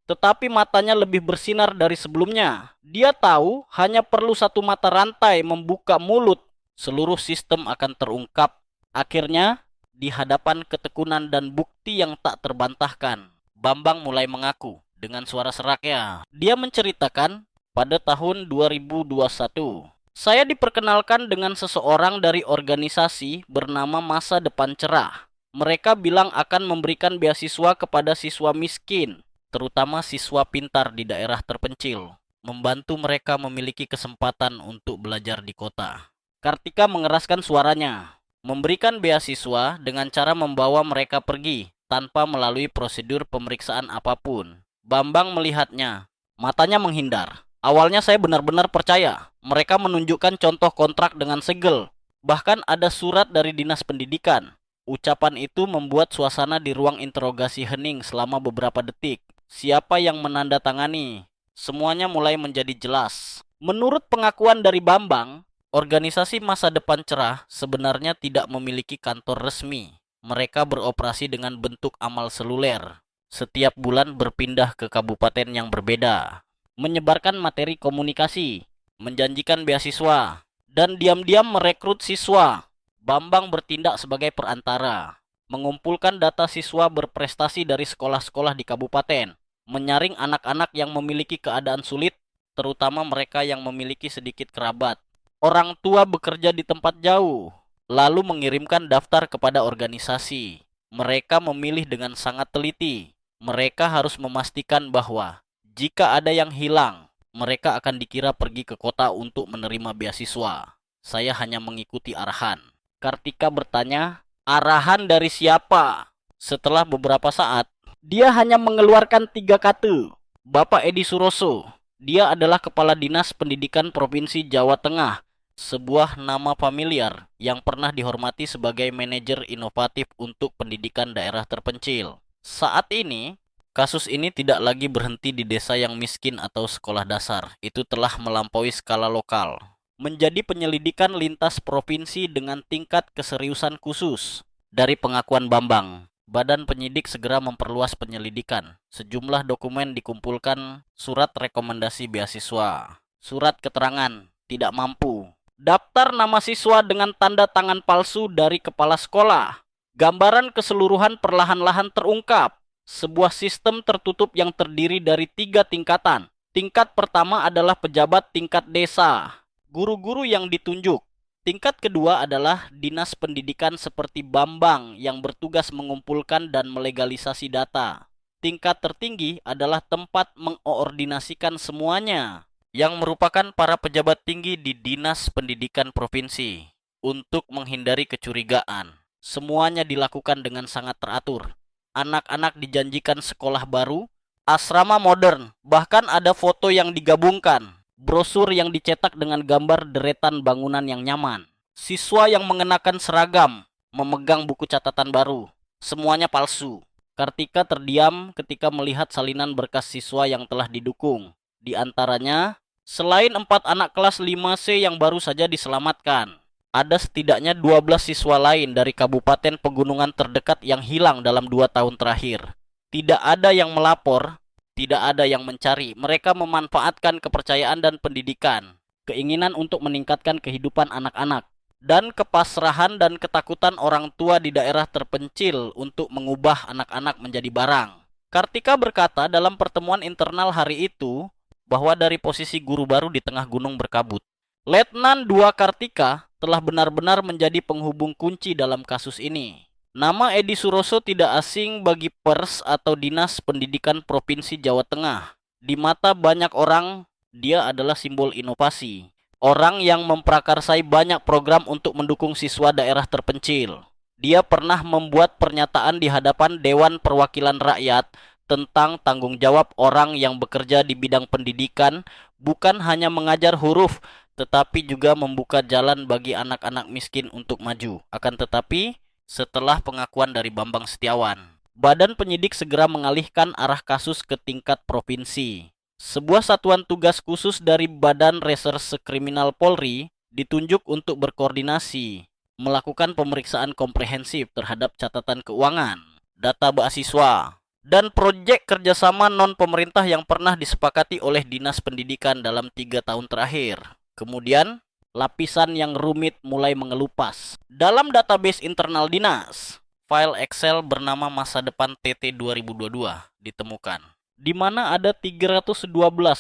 S1: Tetapi matanya lebih bersinar dari sebelumnya. Dia tahu hanya perlu satu mata rantai membuka mulut, seluruh sistem akan terungkap. Akhirnya, di hadapan ketekunan dan bukti yang tak terbantahkan, Bambang mulai mengaku dengan suara seraknya. Dia menceritakan, pada tahun 2021, saya diperkenalkan dengan seseorang dari organisasi bernama Masa Depan Cerah. Mereka bilang akan memberikan beasiswa kepada siswa miskin, terutama siswa pintar di daerah terpencil, membantu mereka memiliki kesempatan untuk belajar di kota. Kartika mengeraskan suaranya, memberikan beasiswa dengan cara membawa mereka pergi tanpa melalui prosedur pemeriksaan apapun. Bambang melihatnya, matanya menghindar. Awalnya saya benar-benar percaya. Mereka menunjukkan contoh kontrak dengan segel. Bahkan ada surat dari Dinas Pendidikan. Ucapan itu membuat suasana di ruang interogasi hening selama beberapa detik. Siapa yang menandatangani? Semuanya mulai menjadi jelas. Menurut pengakuan dari Bambang, organisasi Masa Depan Cerah sebenarnya tidak memiliki kantor resmi. Mereka beroperasi dengan bentuk amal seluler. Setiap bulan berpindah ke kabupaten yang berbeda, menyebarkan materi komunikasi, menjanjikan beasiswa, dan diam-diam merekrut siswa. Bambang bertindak sebagai perantara, mengumpulkan data siswa berprestasi dari sekolah-sekolah di kabupaten, menyaring anak-anak yang memiliki keadaan sulit, terutama mereka yang memiliki sedikit kerabat. Orang tua bekerja di tempat jauh, lalu mengirimkan daftar kepada organisasi. Mereka memilih dengan sangat teliti. Mereka harus memastikan bahwa jika ada yang hilang, mereka akan dikira pergi ke kota untuk menerima beasiswa. Saya hanya mengikuti arahan. Kartika bertanya, arahan dari siapa? Setelah beberapa saat, dia hanya mengeluarkan 3 kata. Bapak Edi Suroso. Dia adalah Kepala Dinas Pendidikan Provinsi Jawa Tengah. Sebuah nama familiar yang pernah dihormati sebagai manajer inovatif untuk pendidikan daerah terpencil. Saat ini, kasus ini tidak lagi berhenti di desa yang miskin atau sekolah dasar. Itu telah melampaui skala lokal, menjadi penyelidikan lintas provinsi dengan tingkat keseriusan khusus. Dari pengakuan Bambang, Badan Penyidik segera memperluas penyelidikan. Sejumlah dokumen dikumpulkan, surat rekomendasi beasiswa, surat keterangan tidak mampu, daftar nama siswa dengan tanda tangan palsu dari kepala sekolah. Gambaran keseluruhan perlahan-lahan terungkap. Sebuah sistem tertutup yang terdiri dari 3 tingkatan. Tingkat pertama adalah pejabat tingkat desa, guru-guru yang ditunjuk. Tingkat kedua adalah dinas pendidikan seperti Bambang yang bertugas mengumpulkan dan melegalisasi data. Tingkat tertinggi adalah tempat mengoordinasikan semuanya, yang merupakan para pejabat tinggi di dinas pendidikan provinsi. Untuk menghindari kecurigaan, semuanya dilakukan dengan sangat teratur. Anak-anak dijanjikan sekolah baru, asrama modern, bahkan ada foto yang digabungkan. Brosur yang dicetak dengan gambar deretan bangunan yang nyaman. Siswa yang mengenakan seragam, memegang buku catatan baru. Semuanya palsu. Kartika terdiam ketika melihat salinan berkas siswa yang telah didukung. Di antaranya, selain 4 anak kelas 5C yang baru saja diselamatkan, ada setidaknya 12 siswa lain dari kabupaten pegunungan terdekat yang hilang dalam 2 tahun terakhir. Tidak ada yang melapor, tidak ada yang mencari. Mereka memanfaatkan kepercayaan dan pendidikan, keinginan untuk meningkatkan kehidupan anak-anak, dan kepasrahan dan ketakutan orang tua di daerah terpencil untuk mengubah anak-anak menjadi barang. Kartika berkata dalam pertemuan internal hari itu bahwa dari posisi guru baru di tengah gunung berkabut, Letnan 2 Kartika telah benar-benar menjadi penghubung kunci dalam kasus ini. Nama Edi Suroso tidak asing bagi Pers atau Dinas Pendidikan Provinsi Jawa Tengah. Di mata banyak orang, dia adalah simbol inovasi. Orang yang memprakarsai banyak program untuk mendukung siswa daerah terpencil. Dia pernah membuat pernyataan di hadapan Dewan Perwakilan Rakyat tentang tanggung jawab orang yang bekerja di bidang pendidikan bukan hanya mengajar huruf, tetapi juga membuka jalan bagi anak-anak miskin untuk maju. Akan tetapi, setelah pengakuan dari Bambang Setiawan, Badan Penyidik segera mengalihkan arah kasus ke tingkat provinsi. Sebuah satuan tugas khusus dari Badan Reserse Kriminal Polri ditunjuk untuk berkoordinasi, melakukan pemeriksaan komprehensif terhadap catatan keuangan, data mahasiswa, dan proyek kerjasama non-pemerintah yang pernah disepakati oleh Dinas Pendidikan dalam 3 tahun terakhir. Kemudian, lapisan yang rumit mulai mengelupas. Dalam database internal dinas, file Excel bernama Masa Depan TT 2022 ditemukan, di mana ada 312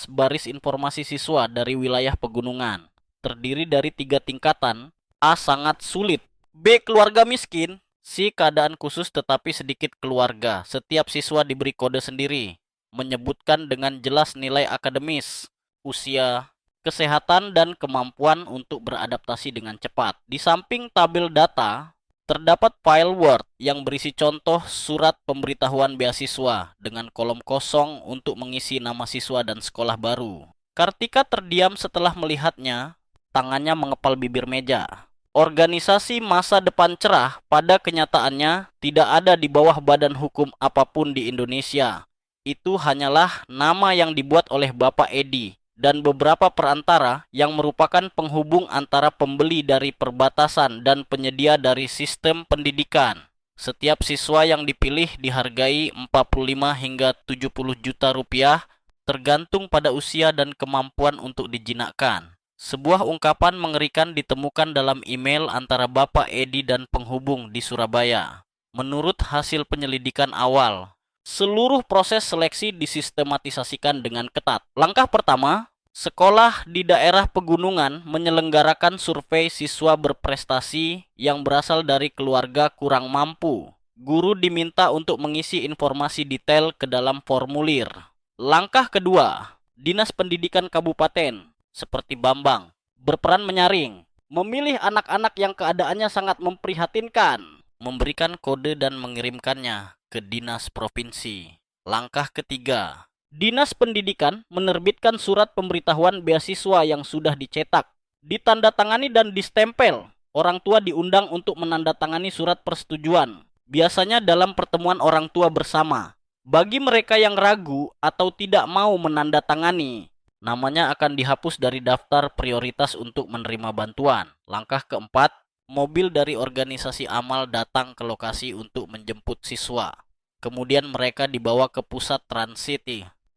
S1: baris informasi siswa dari wilayah pegunungan, terdiri dari 3 tingkatan. A. Sangat sulit. B. Keluarga miskin. C. Keadaan khusus tetapi sedikit keluarga. Setiap siswa diberi kode sendiri, menyebutkan dengan jelas nilai akademis, usia, kesehatan, dan kemampuan untuk beradaptasi dengan cepat. Di samping tabel data, terdapat file Word yang berisi contoh surat pemberitahuan beasiswa dengan kolom kosong untuk mengisi nama siswa dan sekolah baru. Kartika terdiam setelah melihatnya, tangannya mengepal bibir meja. Organisasi Masa Depan Cerah pada kenyataannya tidak ada di bawah badan hukum apapun di Indonesia. Itu hanyalah nama yang dibuat oleh Bapak Edi dan beberapa perantara yang merupakan penghubung antara pembeli dari perbatasan dan penyedia dari sistem pendidikan. Setiap siswa yang dipilih dihargai 45 hingga 70 juta rupiah tergantung pada usia dan kemampuan untuk dijinakkan. Sebuah ungkapan mengerikan ditemukan dalam email antara Bapak Edi dan penghubung di Surabaya. Menurut hasil penyelidikan awal, seluruh proses seleksi disistematisasikan dengan ketat. Langkah pertama, sekolah di daerah pegunungan menyelenggarakan survei siswa berprestasi yang berasal dari keluarga kurang mampu. Guru diminta untuk mengisi informasi detail ke dalam formulir. Langkah kedua, Dinas Pendidikan Kabupaten seperti Bambang berperan menyaring, memilih anak-anak yang keadaannya sangat memprihatinkan, memberikan kode dan mengirimkannya ke dinas provinsi. Langkah ketiga, Dinas Pendidikan menerbitkan surat pemberitahuan beasiswa yang sudah dicetak, ditandatangani dan distempel. Orang tua diundang untuk menandatangani surat persetujuan, biasanya dalam pertemuan orang tua bersama. Bagi mereka yang ragu atau tidak mau menandatangani, namanya akan dihapus dari daftar prioritas untuk menerima bantuan. Langkah keempat, mobil dari organisasi amal datang ke lokasi untuk menjemput siswa. Kemudian mereka dibawa ke pusat transit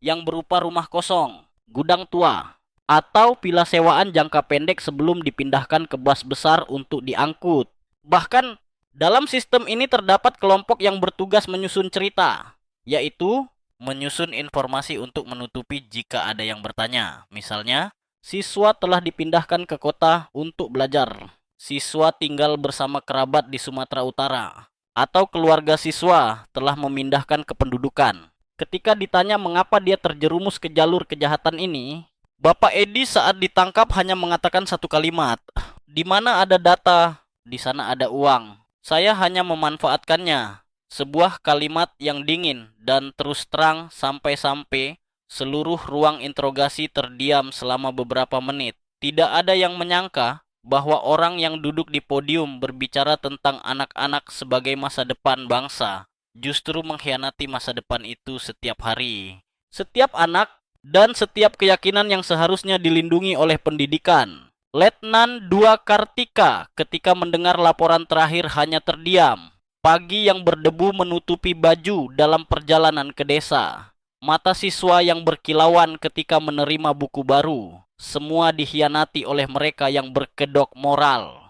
S1: yang berupa rumah kosong, gudang tua, atau villa sewaan jangka pendek sebelum dipindahkan ke bus besar untuk diangkut. Bahkan dalam sistem ini terdapat kelompok yang bertugas menyusun cerita, yaitu menyusun informasi untuk menutupi jika ada yang bertanya. Misalnya, siswa telah dipindahkan ke kota untuk belajar. Siswa tinggal bersama kerabat di Sumatera Utara. Atau keluarga siswa telah memindahkan kependudukan. Ketika ditanya mengapa dia terjerumus ke jalur kejahatan ini, Bapak Edi saat ditangkap hanya mengatakan satu kalimat, "Di mana ada data, di sana ada uang. Saya hanya memanfaatkannya." Sebuah kalimat yang dingin dan terus terang sampai-sampai seluruh ruang interogasi terdiam selama beberapa menit. Tidak ada yang menyangka bahwa orang yang duduk di podium berbicara tentang anak-anak sebagai masa depan bangsa justru mengkhianati masa depan itu setiap hari. Setiap anak dan setiap keyakinan yang seharusnya dilindungi oleh pendidikan. Letnan 2 Kartika ketika mendengar laporan terakhir hanya terdiam. Pagi yang berdebu menutupi baju dalam perjalanan ke desa. Mata siswa yang berkilauan ketika menerima buku baru. Semua dikhianati oleh mereka yang berkedok moral.